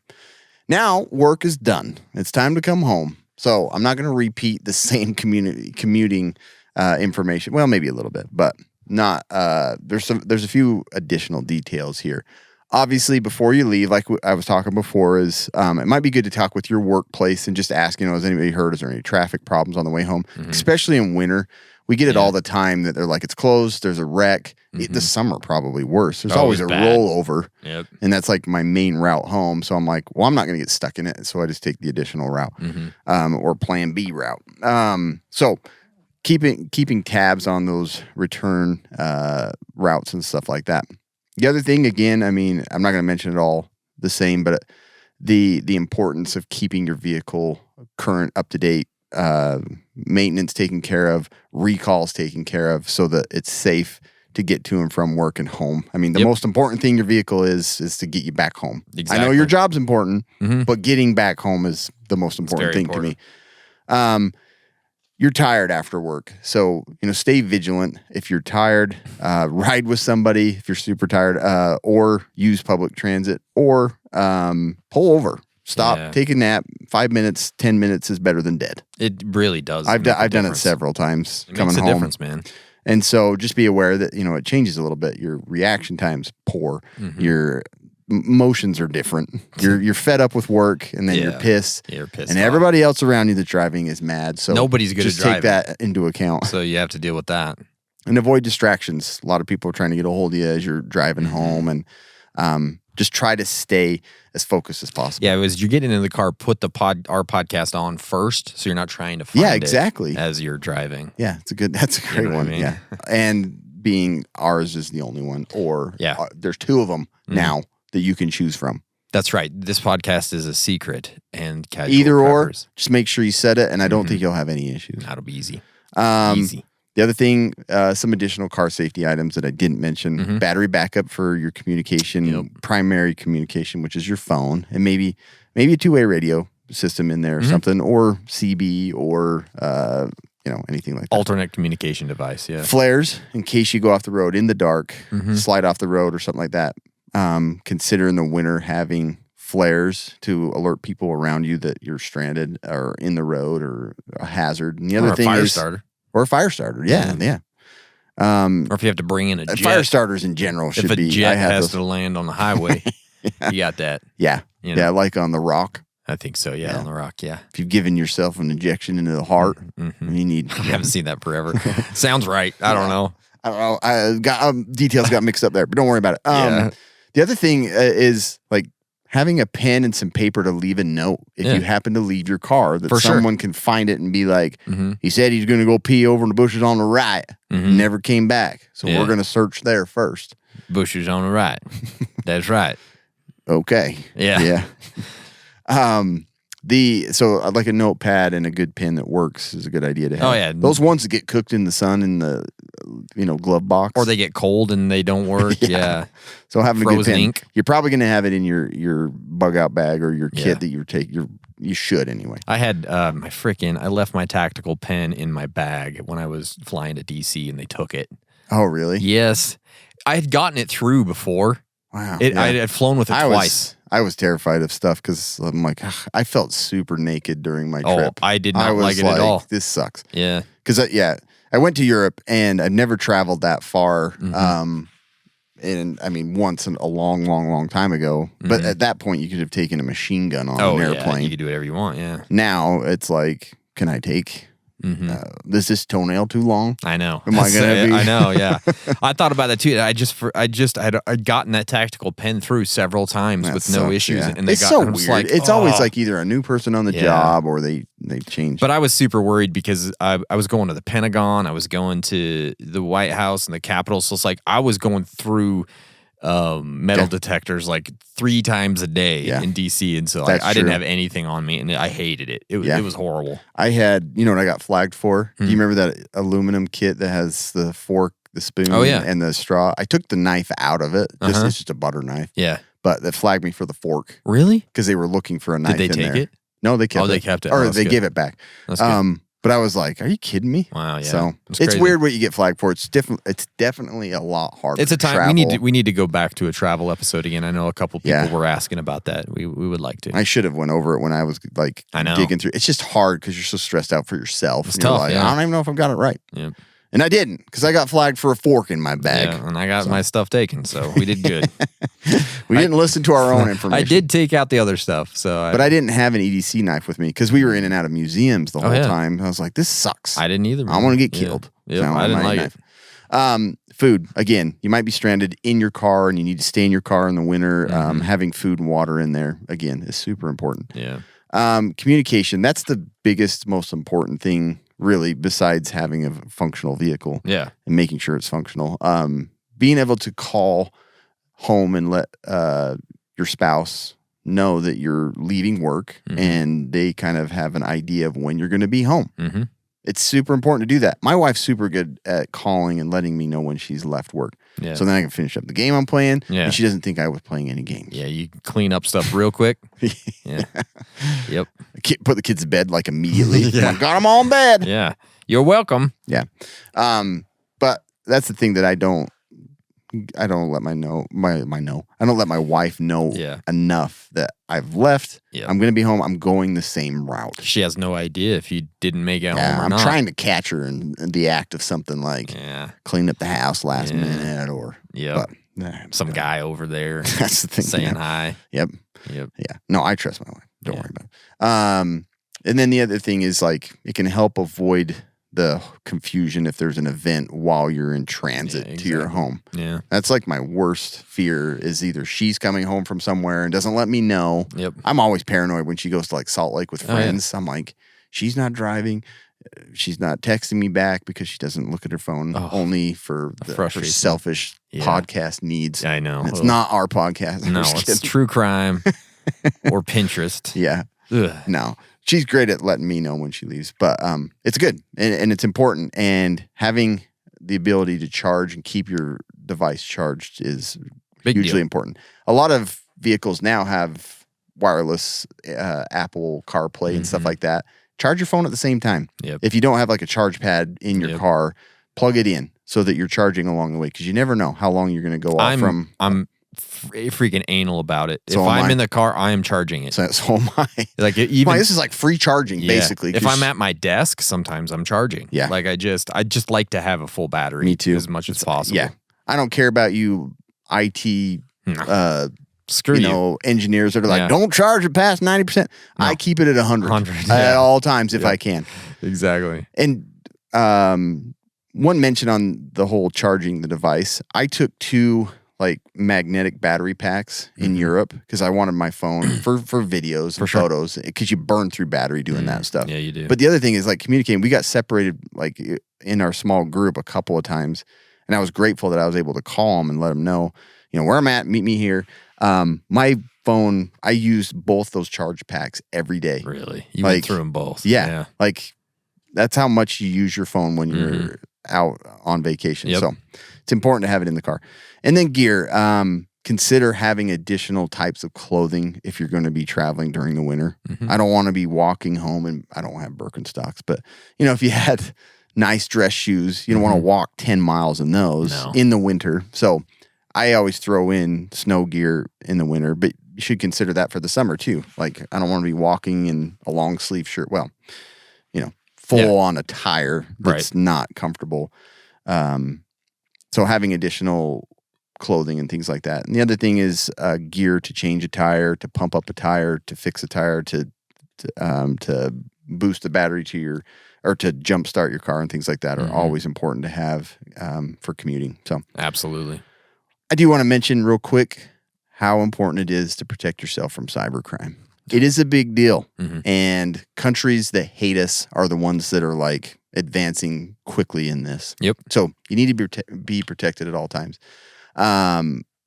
Now work is done. It's time to come home. So I'm not going to repeat the same commuting information. Well, maybe a little bit, but not. There's a few additional details here. Obviously, before you leave, like I was talking before, is it might be good to talk with your workplace and just ask, has anybody hurt? Is there any traffic problems on the way home? Especially in winter. We get it all the time that they're like, it's closed, there's a wreck. This summer, probably worse. There's always a rollover. Yep. And that's like my main route home. So I'm like, well, I'm not going to get stuck in it. So I just take the additional route or plan B route. So keeping tabs on those return routes and stuff like that. The other thing, again, I mean, I'm not going to mention it all the same, but the importance of keeping your vehicle current, up to date, maintenance taken care of, recalls taken care of, so that it's safe to get to and from work and home. I mean, the most important thing your vehicle is to get you back home. Exactly. I know your job's important, but getting back home is the most important thing to me. You're tired after work, so stay vigilant. If you're tired, ride with somebody. If you're super tired, or use public transit, or pull over. Stop, take a nap. 5 minutes, 10 minutes is better than dead. It really does. I've done it several times coming home. Makes a difference, man. And so just be aware that, it changes a little bit. Your reaction time's poor. Your emotions are different. You're fed up with work, and then you're pissed. You're pissed and off. Everybody else around you that's driving is mad. So nobody's good just at driving. take that into account. So you have to deal with that. And avoid distractions. A lot of people are trying to get a hold of you as you're driving home, and just try to stay as focused as possible. Yeah, as you're getting in the car, put our podcast on first, so you're not trying to find exactly. it as you're driving. Yeah, that's a great one. I mean? Yeah, and being ours is the only one, or there's two of them now that you can choose from. That's right. This podcast is a secret, and casual either or, preppers. just make sure you set it, and I don't think you'll have any issues. That'll be easy. Easy. The other thing, some additional car safety items that I didn't mention: battery backup for your communication, primary communication, which is your phone, and maybe a two-way radio system in there or something, or CB, or anything like that. Alternate communication device. Yeah. Flares in case you go off the road in the dark, slide off the road or something like that. Consider in the winter having flares to alert people around you that you're stranded or in the road or a hazard. And the other thing is starter. Or a fire starter, yeah. Or if you have to bring in a jet. Fire starters in general should be. If a jet has to land on the highway, you got that. Yeah, like on the Rock. I think so, yeah, on the Rock, yeah. If you've given yourself an injection into the heart, you need. I haven't seen that forever. Sounds right. I don't know. I got details got mixed up there, but don't worry about it. The other thing is like having a pen and some paper to leave a note if you happen to leave your car, that someone can find it and be like, he said he's going to go pee over in the bushes on the right. Never came back. So we're going to search there first. Bushes on the right. That's right. Okay. Yeah. So I'd like a notepad and a good pen that works is a good idea to have. Oh, yeah. Those ones that get cooked in the sun in the glove box. Or they get cold and they don't work. Yeah. So having Frozen a good pen. ink. You're probably going to have it in your bug out bag or your kit that you should anyway. I had I left my tactical pen in my bag when I was flying to DC and they took it. Oh, really? Yes. I had gotten it through before. Wow. I had flown with it twice. I was terrified of stuff because I'm like, I felt super naked during my trip. I did not like it at all. This sucks. Yeah. Because, I went to Europe and I've never traveled that far. And I mean, once in a long, long, long time ago. But at that point, you could have taken a machine gun on an airplane. You could do whatever you want, yeah. Now it's like, can I take... is this toenail too long? I know. Am I gonna be? I know. Yeah, I thought about that too. I'd gotten that tactical pen through several times with no issues, and it's so weird. It's always like either a new person on the job or they changed. But I was super worried because I was going to the Pentagon, I was going to the White House and the Capitol, so it's like I was going through metal detectors like 3 times a day in DC, and so I didn't have anything on me, and I hated it. It was horrible. I had, what I got flagged for? Do you remember that aluminum kit that has the fork, the spoon, and the straw? I took the knife out of it. It's just a butter knife. Yeah, but they flagged me for the fork. Really? Because they were looking for a knife. Did they take it? No, they kept it. Oh, they kept it. Or they gave it back. That's good. But I was like, are you kidding me? Wow, yeah. So It's it's crazy. weird what you get flagged for. It's different. It's definitely a lot harder. It's a to time travel. we need to go back to a travel episode again. I know a couple people Yeah. were asking about that. We would like to. I should have went over it when I was like I know. digging through. It's just hard because you're so stressed out for yourself. It's and you're tough, like, yeah. I don't even know if I've got it right. Yeah. And I didn't because I got flagged for a fork in my bag. Yeah, and I got my stuff taken, so we did good. We didn't listen to our own information. I did take out the other stuff, so But I didn't have an EDC knife with me because we were in and out of museums the whole yeah. time. I was like, this sucks. I didn't either. I want to get killed. Yeah, So I didn't might like knife. Food. Again, you might be stranded in your car and you need to stay in your car in the winter. Having food and water in there, again, is super important. Yeah. Communication. That's the biggest, most important thing, really, besides having a functional vehicle. Yeah. And making sure it's functional. Being able to call home and let your spouse know that you're leaving work and they kind of have an idea of when you're going to be home. Mm-hmm. It's super important to do that. My wife's super good at calling and letting me know when she's left work. Yeah. So then I can finish up the game I'm playing. Yeah. And she doesn't think I was playing any games. Yeah, you clean up stuff real quick. Yeah. Yep. Put the kids to bed like immediately. Yeah. I got them all in bed. Yeah. You're welcome. Yeah. But that's the thing that I don't let I don't let my wife know Yeah. enough that I've left. Yeah. I'm going to be home. I'm going the same route. She has no idea if you didn't make it Yeah, home or I'm not. trying to catch her in the act of something like Yeah. clean up the house last Yeah. minute or Yep. but, Some guy over there That's the thing. saying yeah. hi. Yep. Yep. Yeah. No, I trust my wife. Don't Yeah. worry about it. And then the other thing is like it can help avoid the confusion if there's an event while you're in transit Yeah, to your exactly. home. Yeah. That's like my worst fear is either she's coming home from somewhere and doesn't let me know. Yep. I'm always paranoid when she goes to like Salt Lake with Oh, yeah. friends. I'm like, she's not driving. She's not texting me back because she doesn't look at her phone only for her frustrating. selfish Yeah. podcast needs. I know. And it's Ugh. not our podcast. No, I'm just it's kidding. true crime or Pinterest. Yeah. Ugh. No, she's great at letting me know when she leaves, but it's good and it's important. And having the ability to charge and keep your device charged is Big hugely deal. important. A lot of vehicles now have wireless Apple CarPlay and stuff like that. Charge your phone at the same time. Yep. If you don't have like a charge pad in your Yep. car, plug it in so that you're charging along the way because you never know how long you're going to go off from. I'm freaking anal about it. So if am I'm I. in the car, I am charging it. So am I. Like even This is like free charging, yeah. basically. If 'cause I'm at my desk, sometimes I'm charging. Yeah. Like I just like to have a full battery. Me too. As much as possible. Yeah. I don't care about you IT Screw you. engineers that are like, Yeah. don't charge it past 90%. I keep it at 100 100, at yeah. all times if Yeah. I can. Exactly. And one mention on the whole charging the device, I took 2 like magnetic battery packs in Europe because I wanted my phone for videos and sure. photos because you burn through battery doing that stuff. Yeah, you do. But the other thing is like communicating. We got separated like in our small group a couple of times, and I was grateful that I was able to call them and let them know, where I'm at. Meet me here. My phone, I used both those charge packs every day. Really? You Like, went through them both. Yeah, like that's how much you use your phone when you're out on vacation. Yep. So it's important to have it in the car. And then gear. Consider having additional types of clothing if you're going to be traveling during the winter. I don't want to be walking home, and I don't have Birkenstocks, but if you had nice dress shoes, you don't want to walk 10 miles in those in the winter. So I always throw in snow gear in the winter, but you should consider that for the summer too. Like I don't want to be walking in a long sleeve shirt. Well, full on attire that's not comfortable. So having additional clothing and things like that. And the other thing is gear to change a tire, to pump up a tire, to fix a tire, to boost the battery or to jumpstart your car and things like that are always important to have for commuting. So Absolutely. I do want to mention real quick how important it is to protect yourself from cybercrime. It is a big deal. And countries that hate us are the ones that are like advancing quickly in this. Yep. So you need to be protected at all times.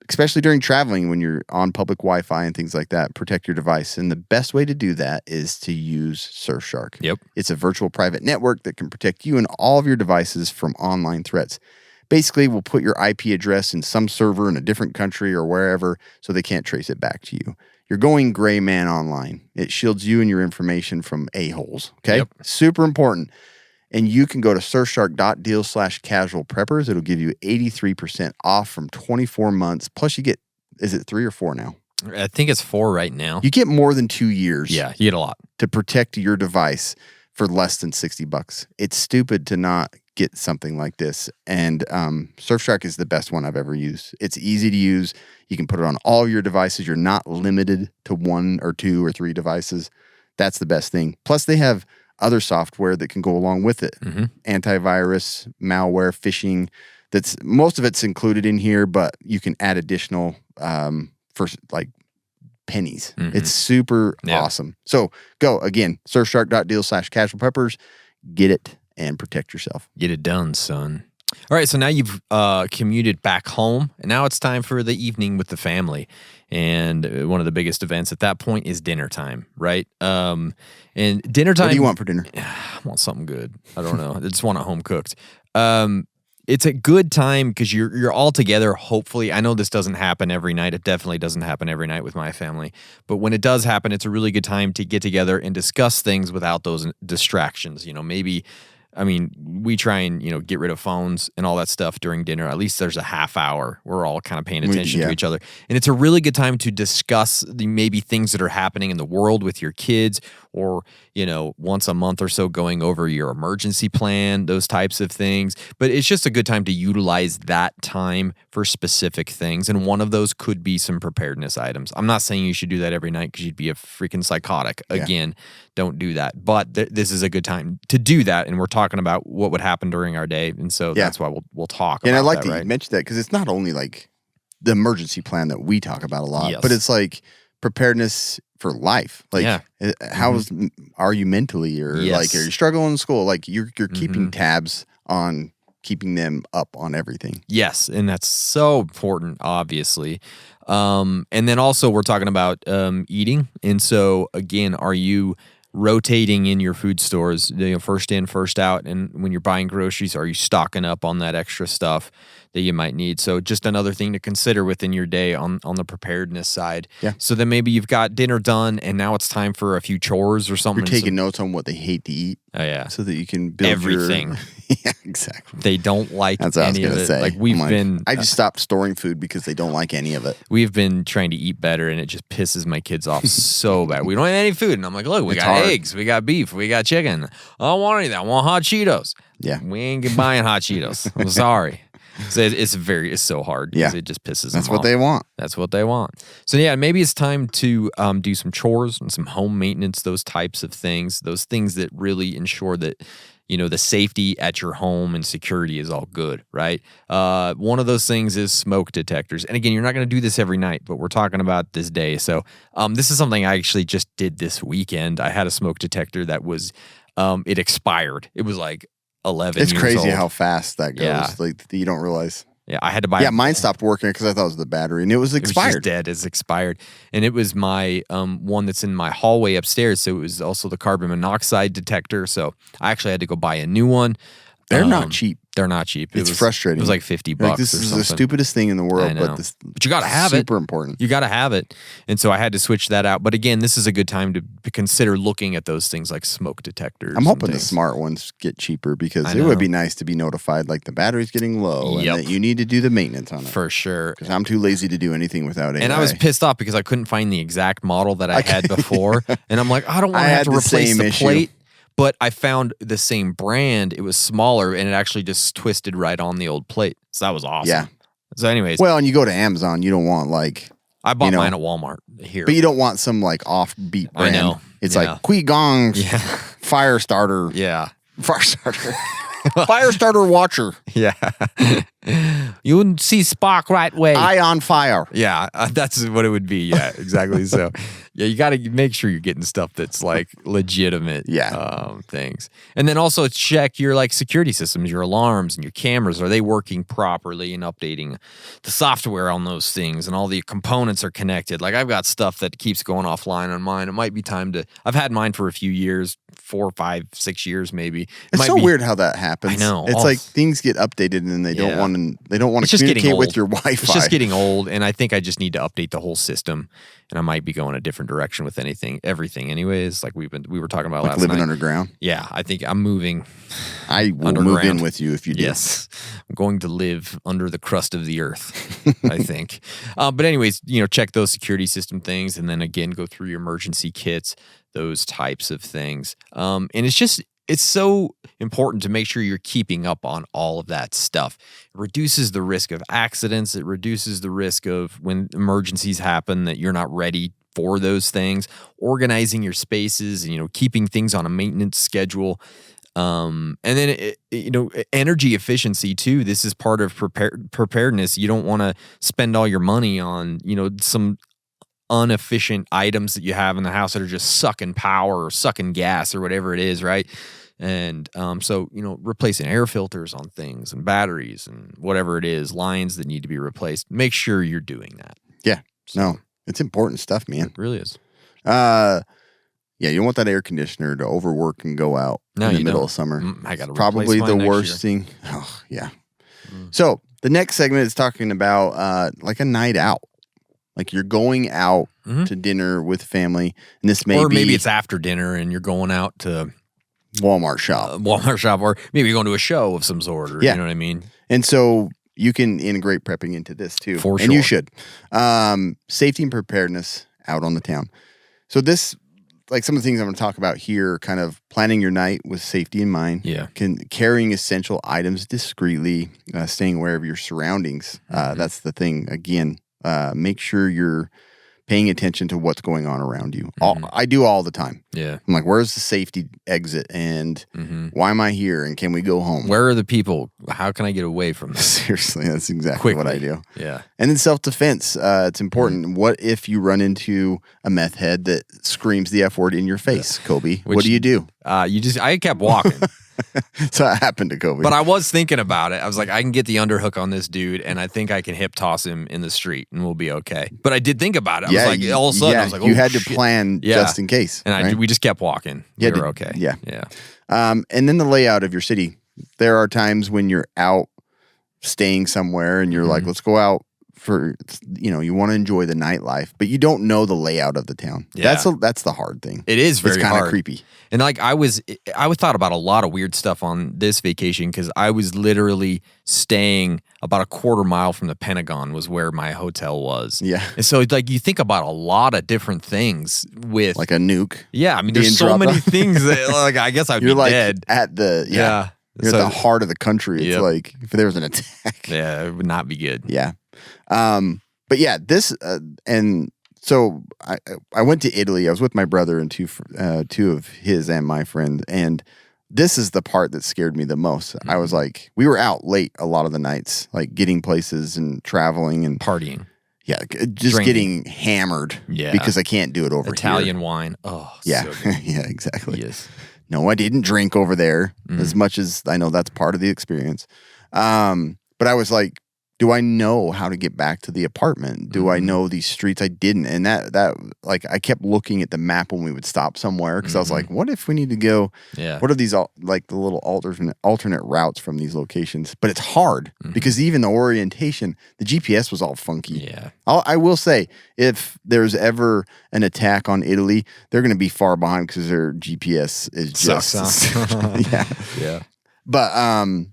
Especially during traveling when you're on public Wi-Fi and things like that, protect your device. And the best way to do that is to use Surfshark. Yep. It's a virtual private network that can protect you and all of your devices from online threats. Basically, we'll put your IP address in some server in a different country or wherever so they can't trace it back to you. you're going gray man online. It shields you and your information from a-holes. Okay. Yep. Super important. And you can go to surfshark.deal/casual preppers. It'll give you 83% off from 24 months. Plus you get, is it 3 or 4 now? I think it's 4 right now. You get more than 2 years. Yeah, you get a lot. To protect your device for less than $60. It's stupid to not get something like this. And Surfshark is the best one I've ever used. It's easy to use. You can put it on all of your devices. You're not limited to 1 or 2 or 3 devices. That's the best thing. Plus, they have other software that can go along with it. Mm-hmm. Antivirus, malware, phishing. That's most of it's included in here, but you can add additional for like pennies. Mm-hmm. It's super awesome. So go again, surfshark.deal/casual preppers. Get it and protect yourself. Get it done, son. All right, so now you've commuted back home, and now it's time for the evening with the family. And one of the biggest events at that point is dinner time, right? And dinner time. What do you want for dinner? I want something good. I don't know. I just want it home cooked. It's a good time because you're all together, hopefully. I know this doesn't happen every night. It definitely doesn't happen every night with my family. But when it does happen, it's a really good time to get together and discuss things without those distractions. You know, maybe, I mean, we try and, get rid of phones and all that stuff during dinner. At least there's a half hour. We're all kind of paying attention to each other. And it's a really good time to discuss maybe things that are happening in the world with your kids, or, once a month or so going over your emergency plan, those types of things. But it's just a good time to utilize that time for specific things. And one of those could be some preparedness items. I'm not saying you should do that every night because you'd be a freaking psychotic. Again, don't do that. But this is a good time to do that. And we're talking about what would happen during our day. And so that's why we'll talk about that. And I like that you mentioned that because it's not only like the emergency plan that we talk about a lot, but it's like preparedness for life. Like, how are you mentally, or like, are you struggling in school? Like, you're keeping tabs on keeping them up on everything. Yes, and that's so important, obviously. And then also we're talking about eating. And so again, are you rotating in your food stores, first in, first out? And when you're buying groceries, are you stocking up on that extra stuff that you might need? So just another thing to consider within your day on the preparedness side. Yeah. So then maybe you've got dinner done and now it's time for a few chores or something. You're taking notes on what they hate to eat. Oh, yeah. So that you can build everything. Yeah, exactly. They don't like That's what any I was of it. Say. Like I just stopped storing food because they don't like any of it. We've been trying to eat better and it just pisses my kids off so bad. We don't have any food. And I'm like, look, we got eggs, we got beef, we got chicken. I don't want any of that. I want hot Cheetos. Yeah. We ain't buying hot Cheetos. I'm sorry. So it's so hard because it just pisses them off. That's what they want. That's what they want. So yeah, maybe it's time to do some chores and some home maintenance, those types of things, those things that really ensure that, the safety at your home and security is all good, right? One of those things is smoke detectors. And again, you're not going to do this every night, but we're talking about this day. So this is something I actually just did this weekend. I had a smoke detector that was, it expired. It was like 11 years old. It's crazy how fast that goes. Yeah. Like, you don't realize. Yeah, I had to buy. Yeah, mine stopped working because I thought it was the battery, and it was expired. It was just dead. It's expired, and it was my one that's in my hallway upstairs. So it was also the carbon monoxide detector. So I actually had to go buy a new one. They're not cheap. They're not cheap. It's frustrating. It was like $50. This is the stupidest thing in the world, but you got to have it. Super important. You got to have it. And so I had to switch that out. But again, this is a good time to consider looking at those things like smoke detectors. I'm hoping the smart ones get cheaper because it would be nice to be notified like the battery's getting low and that you need to do the maintenance on it. For sure. Because I'm too lazy to do anything without AI. And I was pissed off because I couldn't find the exact model that I had before. And I'm like, I don't want to have to replace the plate. But I found the same brand. It was smaller, and it actually just twisted right on the old plate. So that was awesome. Yeah. So anyways. Well, and you go to Amazon, you don't want like... I bought mine at Walmart here. But you don't want some like offbeat brand. I know. It's like Qui-Gong's Fire Starter. Yeah. Fire Starter. Fire Starter Watcher. Yeah. You wouldn't see Spock right way. Eye on fire. Yeah, that's what it would be. Yeah, exactly. So, yeah, you got to make sure you're getting stuff that's like legitimate things. And then also check your like security systems, your alarms and your cameras. Are they working properly, and updating the software on those things, and all the components are connected? Like I've got stuff that keeps going offline on mine. It might be time to, I've had mine for a few years, 4, 5, 6 years maybe. It's so weird how that happens. I know. It's like things get updated and then they don't want to communicate with your Wi-Fi. It's just getting old, and I think I just need to update the whole system, and I might be going a different direction with everything. Anyways, like we were talking about last night. Living underground. Yeah, I think I'm moving. I will move in with you if you do. Yes, I'm going to live under the crust of the earth. I think. But anyways, check those security system things, and then again go through your emergency kits, those types of things. And it's so important to make sure you're keeping up on all of that stuff. It reduces the risk of accidents. It reduces the risk of when emergencies happen that you're not ready for those things. Organizing your spaces, keeping things on a maintenance schedule. And then, energy efficiency too. This is part of preparedness. You don't want to spend all your money on, some inefficient items that you have in the house that are just sucking power or sucking gas or whatever it is, right? And so replacing air filters on things and batteries and whatever it is, lines that need to be replaced. Make sure you're doing that. Yeah, no, it's important stuff, man. It really is. Yeah, you don't want that air conditioner to overwork and go out in the middle of summer. I got to probably the worst thing. Oh, yeah. So the next segment is talking about like a night out. Like you're going out to dinner with family, and this may or maybe it's after dinner and you're going out to Walmart shop, or maybe you're going to a show of some sort, or you know what I mean? And so you can integrate prepping into this too. For sure. And you should. Safety and preparedness out on the town. So this, like some of the things I'm going to talk about here, kind of planning your night with safety in mind. Yeah. Carrying essential items discreetly, staying aware of your surroundings. That's the thing. Again, make sure you're paying attention to what's going on around you. I do all the time. Yeah. I'm like, where's the safety exit? And why am I here? And can we go home? Where are the people? How can I get away from this? Seriously, that's exactly what I do. Yeah. And then self-defense. It's important. What if you run into a meth head that screams the F word in your face, Kobe? What do you do? I kept walking. So it happened to Kobe. But I was thinking about it. I was like, I can get the underhook on this dude, and I think I can hip toss him in the street, and we'll be okay. But I did think about it. I was like, all of a sudden, I was like, oh, you had shit. to plan just in case. And we just kept walking. We were okay. Yeah. Yeah. And then the layout of your city. There are times when you're out staying somewhere, and you're like, let's go out for, you want to enjoy the nightlife, but you don't know the layout of the town. Yeah. That's the hard thing. It is very hard. It's kind of creepy. And like I thought about a lot of weird stuff on this vacation because I was literally staying about a quarter mile from the Pentagon was where my hotel was. Yeah. And so like you think about a lot of different things with like a nuke. Yeah. I mean, there's so many things that like I guess I'd be like dead. At the You're at the heart of the country. It's like if there was an attack. Yeah, it would not be good. Yeah. But yeah, this and so I went to Italy. I was with my brother and two of his and my friend, and this is the part that scared me the most. I was like, we were out late a lot of the nights, like getting places and traveling and partying. Yeah, just getting hammered. Yeah, because I can't do it over Italian here. wine. Oh, yeah, so good. yeah, exactly. Yes. No, I didn't drink over there as much as I know that's part of the experience. But I was like, do I know how to get back to the apartment? Do I know these streets? I didn't. And that like I kept looking at the map when we would stop somewhere because I was like, what if we need to go? Yeah. What are these like the little alternate routes from these locations? But it's hard because even the orientation, the GPS was all funky. Yeah. I will say, if there's ever an attack on Italy, they're going to be far behind because their GPS is just yeah. But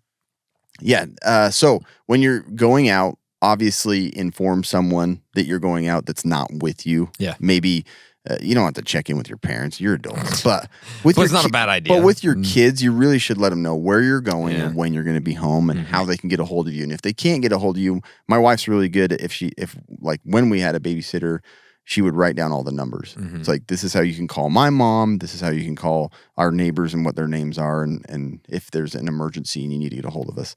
so when you're going out, obviously inform someone that you're going out that's not with you. Yeah. Maybe you don't have to check in with your parents. You're adults. But with it's not a bad idea. But with your kids, you really should let them know where you're going and when you're going to be home and how they can get a hold of you. And if they can't get a hold of you, my wife's really good. If when we had a babysitter, she would write down all the numbers. It's like, this is how you can call my mom. This is how you can call our neighbors and what their names are. And if there's an emergency and you need to get a hold of us.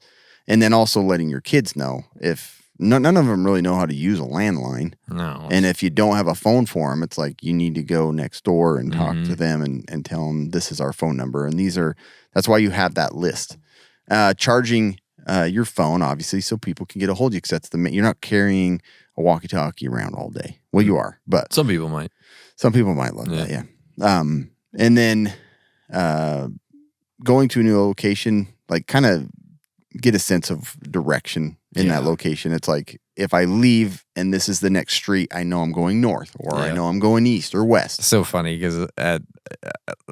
And then also letting your kids know if none of them really know how to use a landline. No. And if you don't have a phone for them, it's like you need to go next door and talk to them and tell them this is our phone number. And that's why you have that list. Charging your phone, obviously, so people can get a hold of you because you're not carrying a walkie-talkie around all day. Well, you are, but some people might. Some people might love that, yeah. And then going to a new location, like kind of get a sense of direction in that location. It's like if I leave and this is the next street, I know I'm going north, or I know I'm going east or west. So funny because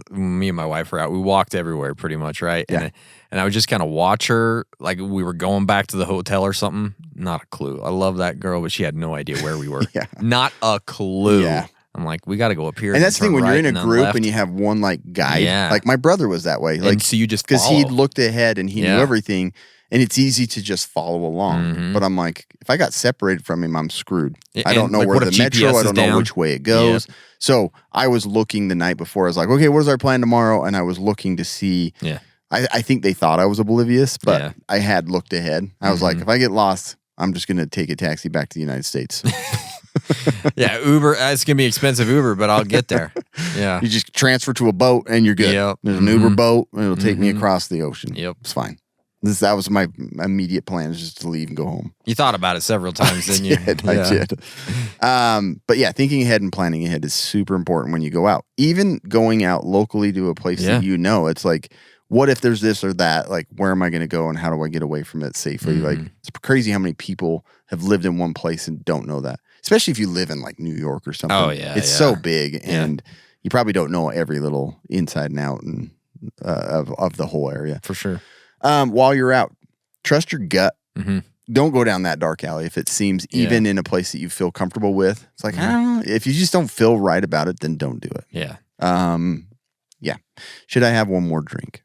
me and my wife were out. We walked everywhere pretty much, right? Yeah. And I would just kind of watch her, like we were going back to the hotel or something. Not a clue. I love that girl, but she had no idea where we were. Not a clue. Yeah. I'm like, we got to go up here. And that's the thing when you're in a and then group left. and you have one like guide. Yeah. Like my brother was that way. Like And so you just because follow. he looked ahead and he knew everything, and it's easy to just follow along. Mm-hmm. But I'm like, if I got separated from him, I'm screwed. I And, don't know like, where what the if metro. GPS I don't is know down? which way it goes. So I was looking the night before. I was like, okay, what is our plan tomorrow? And I was looking to see. Yeah. I think they thought I was oblivious, but Yeah. I had looked ahead. I was like, if I get lost, I'm just going to take a taxi back to the United States. Yeah, Uber. It's gonna be expensive Uber, but I'll get there. Yeah. You just transfer to a boat and you're good. Yep. There's an Uber boat and it'll take me across the ocean. Yep. It's fine. That was my immediate plan, is just to leave and go home. You thought about it several times, didn't you? I did. But yeah, thinking ahead and planning ahead is super important when you go out. Even going out locally to a place that you know, it's like, what if there's this or that? Like, where am I going to go and how do I get away from it safely? Like, it's crazy how many people have lived in one place and don't know that. Especially if you live in like New York or something. Oh, yeah. It's so big and you probably don't know every little inside and out and of the whole area. For sure. While you're out, trust your gut. Mm-hmm. Don't go down that dark alley if it seems even in a place that you feel comfortable with. It's like, I don't know. If you just don't feel right about it, then don't do it. Yeah. Yeah. Should I have one more drink?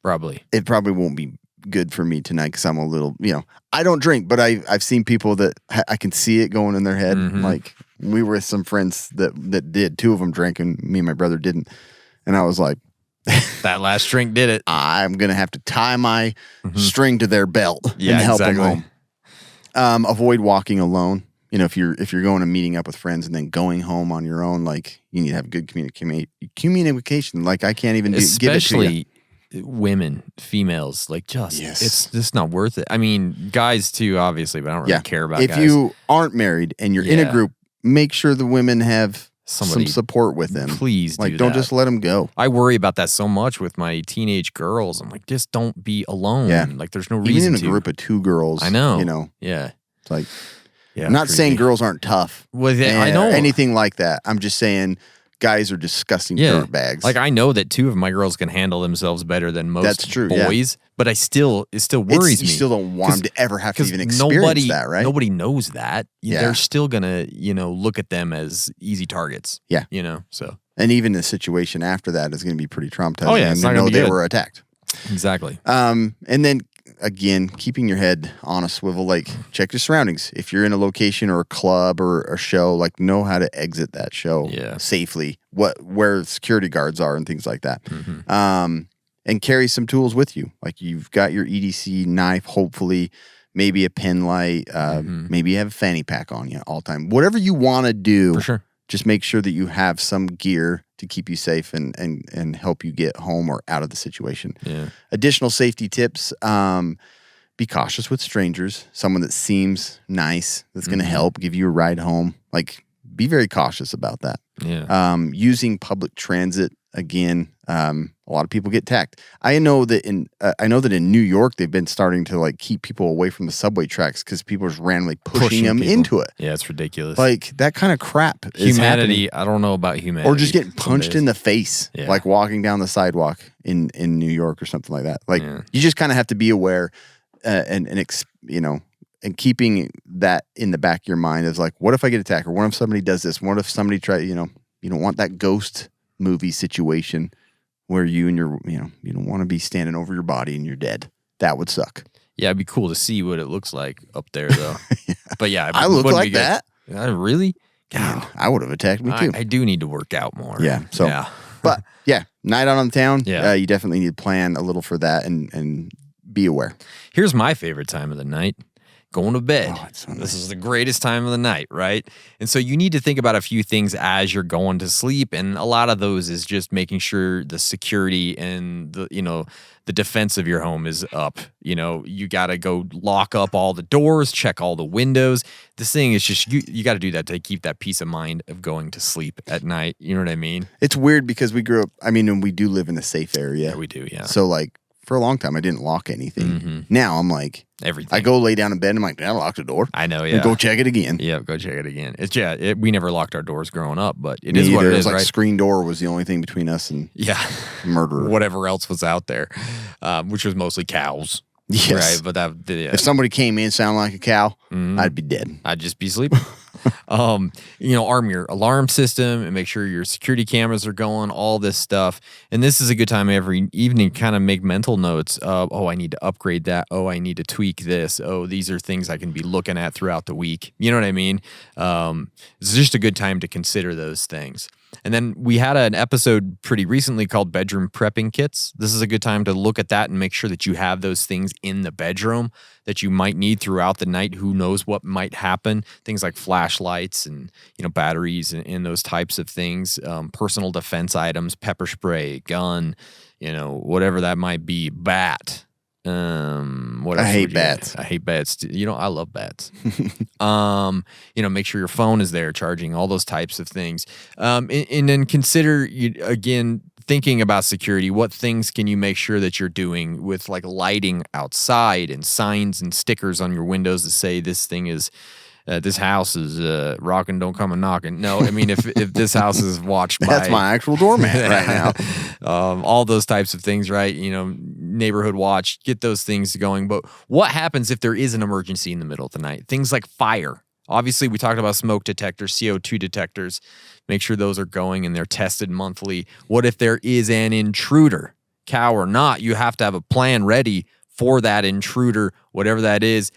Probably. It probably won't be good for me tonight because I'm a little, I don't drink, but I've seen people that I can see it going in their head. Like we were with some friends that did. Two of them drank and me and my brother didn't. And I was like, that last drink did it. I'm going to have to tie my string to their belt and help them home. Avoid walking alone. If you're going and meeting up with friends and then going home on your own, like you need to have good communication. Like I can't even give it to you. Especially women, females, like it's just not worth it. I mean, guys too, obviously, but I don't really care about if guys. you aren't married and you're in a group, make sure the women have Somebody, some support with them. Please don't just let them go. I worry about that so much with my teenage girls. I'm like, just don't be alone. Yeah. Like there's no reason Even in a group of two girls. I know. Yeah. It's like, yeah, I'm not saying girls aren't tough. Well, I know. Anything like that. I'm just saying guys are disgusting dirt bags. Like I know that two of my girls can handle themselves better than most boys, but it still worries me. You still don't want them to ever have to even experience that, right? Nobody knows that. They're still gonna, look at them as easy targets. Yeah. So. And even the situation after that is going to be pretty traumatizing. Oh yeah, it's not know gonna be they good. were attacked. Exactly. And then again, keeping your head on a swivel, like check your surroundings. If you're in a location or a club or a show, like know how to exit that show safely, where security guards are and things like that. And carry some tools with you. Like you've got your EDC knife, hopefully, maybe a pen light, maybe you have a fanny pack on you all the time. Whatever you want to do, for sure. Just make sure that you have some gear to keep you safe and help you get home or out of the situation. Yeah. Additional safety tips, be cautious with strangers. Someone that seems nice, that's going to help, give you a ride home. Like, be very cautious about that. Yeah. Using public transit, again, a lot of people get tacked. I know that in New York they've been starting to like keep people away from the subway tracks because people are just randomly pushing them people into it. Yeah, it's ridiculous. Like that kind of crap is humanity. happening. I don't know about humanity. Or just getting punched in the face, Yeah. like walking down the sidewalk in New York or something like that. Like you just kind of have to be aware and keeping that in the back of your mind is like, what if I get attacked? Or what if somebody does this? What if somebody you don't want that ghost movie situation where you and your, you don't want to be standing over your body and you're dead. That would suck. Yeah, it'd be cool to see what it looks like up there, though. But yeah, I look like that. Really? Man, I would have attacked me too. I do need to work out more. Yeah. So, yeah. But yeah, night out on the town. Yeah. You definitely need to plan a little for that and be aware. Here's my favorite time of the night. going to bed. Oh, it's so This nice. is the greatest time of the night, right? And so you need to think about a few things as you're going to sleep. And a lot of those is just making sure the security and the defense of your home is up. You got to go lock up all the doors, check all the windows. This thing is just, you got to do that to keep that peace of mind of going to sleep at night. You know what I mean? It's weird because we grew up, and we do live in a safe area. Yeah, we do, yeah. So like for a long time, I didn't lock anything. Now I'm like, Everything. I go lay down in bed and I'm like, did I lock the door? I know, yeah. And go check it again. Yeah, go check it again. We never locked our doors growing up, but it Me is what either. it It is, was like right? screen door was the only thing between us and murderer. Whatever else was out there, which was mostly cows. Yes. Right, but If somebody came in sounding like a cow, I'd be dead. I'd just be sleeping. Arm your alarm system and make sure your security cameras are going, all this stuff. And this is a good time every evening to kind of make mental notes of, I need to upgrade that. Oh, I need to tweak this. Oh, these are things I can be looking at throughout the week. You know what I mean? It's just a good time to consider those things. And then we had an episode pretty recently called Bedroom Prepping Kits. This is a good time to look at that and make sure that you have those things in the bedroom that you might need throughout the night. Who knows what might happen? Things like flashlights and batteries and those types of things, personal defense items, pepper spray, gun, whatever that might be, bat. What else I hate bats. I hate bats. I love bats. Make sure your phone is there charging, all those types of things. And then consider, again, thinking about security. What things can you make sure that you're doing with like lighting outside and signs and stickers on your windows that say this thing is, this house is rocking, don't come a knocking. No, if this house is watched by... That's my actual doormat right now. All those types of things, right? Neighborhood watch, get those things going. But what happens if there is an emergency in the middle of the night? Things like fire. Obviously, we talked about smoke detectors, CO2 detectors. Make sure those are going and they're tested monthly. What if there is an intruder? Cow or not, you have to have a plan ready for that intruder, whatever that is.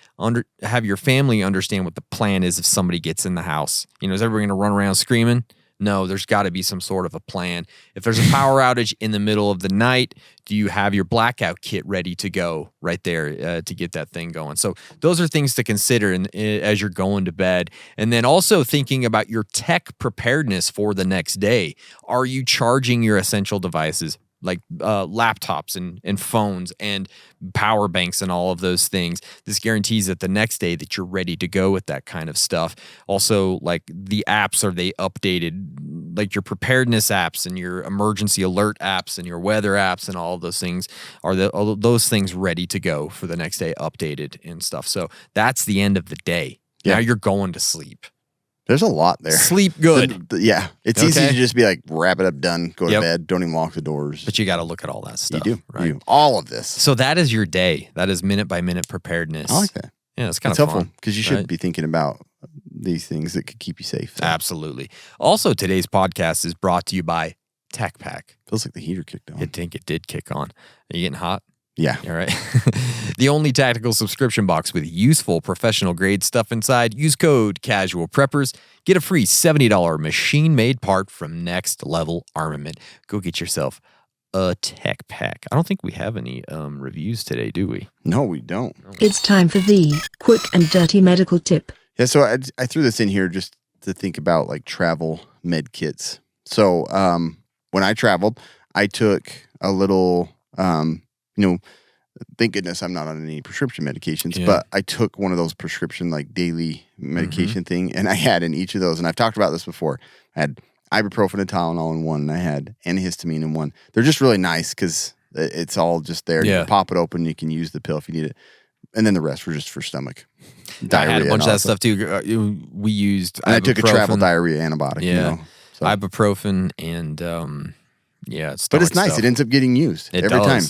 Have your family understand what the plan is if somebody gets in the house. Is everybody going to run around screaming? No, there's got to be some sort of a plan. If there's a power outage in the middle of the night, do you have your blackout kit ready to go right there to get that thing going? So those are things to consider as you're going to bed. And then also thinking about your tech preparedness for the next day. Are you charging your essential devices? Like laptops and phones and power banks and all of those things. This guarantees that the next day that you're ready to go with that kind of stuff. Also, like the apps, are they updated? Like your preparedness apps and your emergency alert apps and your weather apps and all of those things, are all those things ready to go for the next day, updated and stuff. So that's the end of the day. Yeah. Now you're going to sleep. There's a lot there. Sleep good. Yeah. It's easy to just be like, wrap it up, done, go to bed, don't even lock the doors. But you got to look at all that stuff. You do. Right? You do. All of this. So that is your day. That is minute by minute preparedness. I like that. Yeah, it's kind of helpful fun. because you should be thinking about these things that could keep you safe. So. Absolutely. Also, today's podcast is brought to you by Tech Pack. Feels like the heater kicked on. I think it did kick on. Are you getting hot? Yeah. All right. The only tactical subscription box with useful professional grade stuff inside. Use code Casual Preppers. Get a free $70 machine-made part from Next Level Armament. Go get yourself a Tech Pack. I don't think we have any reviews today, do we? No, we don't. It's time for the quick and dirty medical tip. Yeah, so I threw this in here just to think about like travel med kits. So when I traveled, I took a little, thank goodness I'm not on any prescription medications, but I took one of those prescription like daily medication thing, and I had in each of those, and I've talked about this before, I had ibuprofen and Tylenol in one, and I had antihistamine in one. They're just really nice because it's all just there. Yeah. You pop it open, you can use the pill if you need it. And then the rest were just for stomach. I had a bunch of that stuff. stuff too. We used I took a travel ibuprofen. diarrhea antibiotic. Yeah. So. Ibuprofen and But it's nice. stuff. It ends up getting used every time.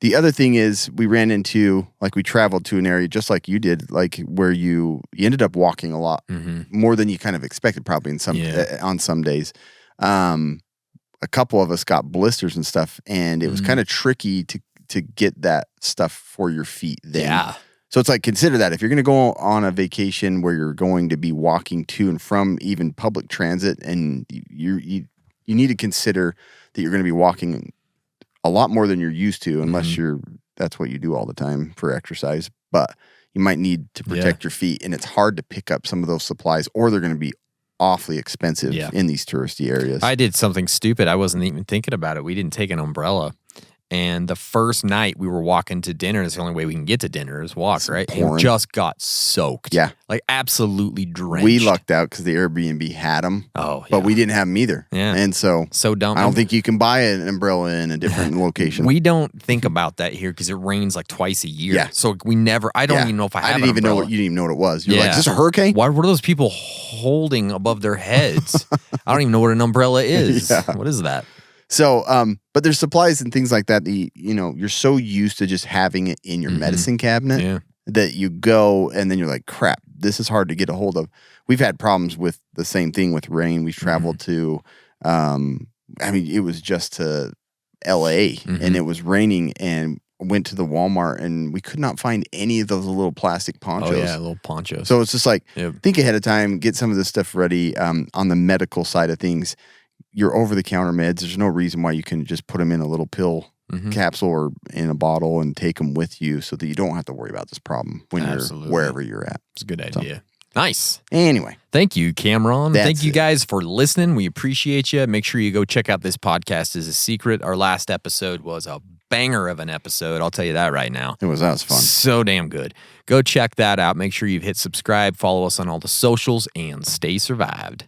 The other thing is we ran into, like we traveled to an area just like you did, like where you ended up walking a lot more than you kind of expected probably in some on some days. A couple of us got blisters and stuff, and it was kind of tricky to get that stuff for your feet then. Yeah. So it's like, consider that if you're going to go on a vacation where you're going to be walking to and from even public transit, and you need to consider that you're going to be walking a lot more than you're used to, unless that's what you do all the time for exercise. But you might need to protect your feet. And it's hard to pick up some of those supplies, or they're going to be awfully expensive in these touristy areas. I did something stupid. I wasn't even thinking about it. We didn't take an umbrella. And the first night we were walking to dinner, it's the only way we can get to dinner is walk, right? And just got soaked. Yeah. Like absolutely drenched. We lucked out because the Airbnb had them. Oh, yeah. But we didn't have them either. Yeah. And so dumb. I don't think you can buy an umbrella in a different location. We don't think about that here because it rains like twice a year. Yeah. So we never, I don't even know if I have an umbrella. You didn't even know what it was. You're like, is this a hurricane? What are those people holding above their heads? I don't even know what an umbrella is. Yeah. What is that? So, but there's supplies and things like that you're so used to just having it in your medicine cabinet that you go and then you're like, crap, this is hard to get a hold of. We've had problems with the same thing with rain. We've traveled to, it was just to LA and it was raining, and went to the Walmart and we could not find any of those little plastic ponchos. Oh yeah, little ponchos. So it's just like, think ahead of time, get some of this stuff ready. On the medical side of things, your over-the-counter meds, there's no reason why you can just put them in a little pill capsule or in a bottle and take them with you so that you don't have to worry about this problem when you're wherever you're at. It's a good idea. Nice. Anyway. Thank you, Cameron. Thank you it. guys for listening. We appreciate you. Make sure you go check out this podcast as a secret. Our last episode was a banger of an episode. I'll tell you that right now. That was fun. So damn good. Go check that out. Make sure you've hit subscribe, follow us on all the socials, and stay survived.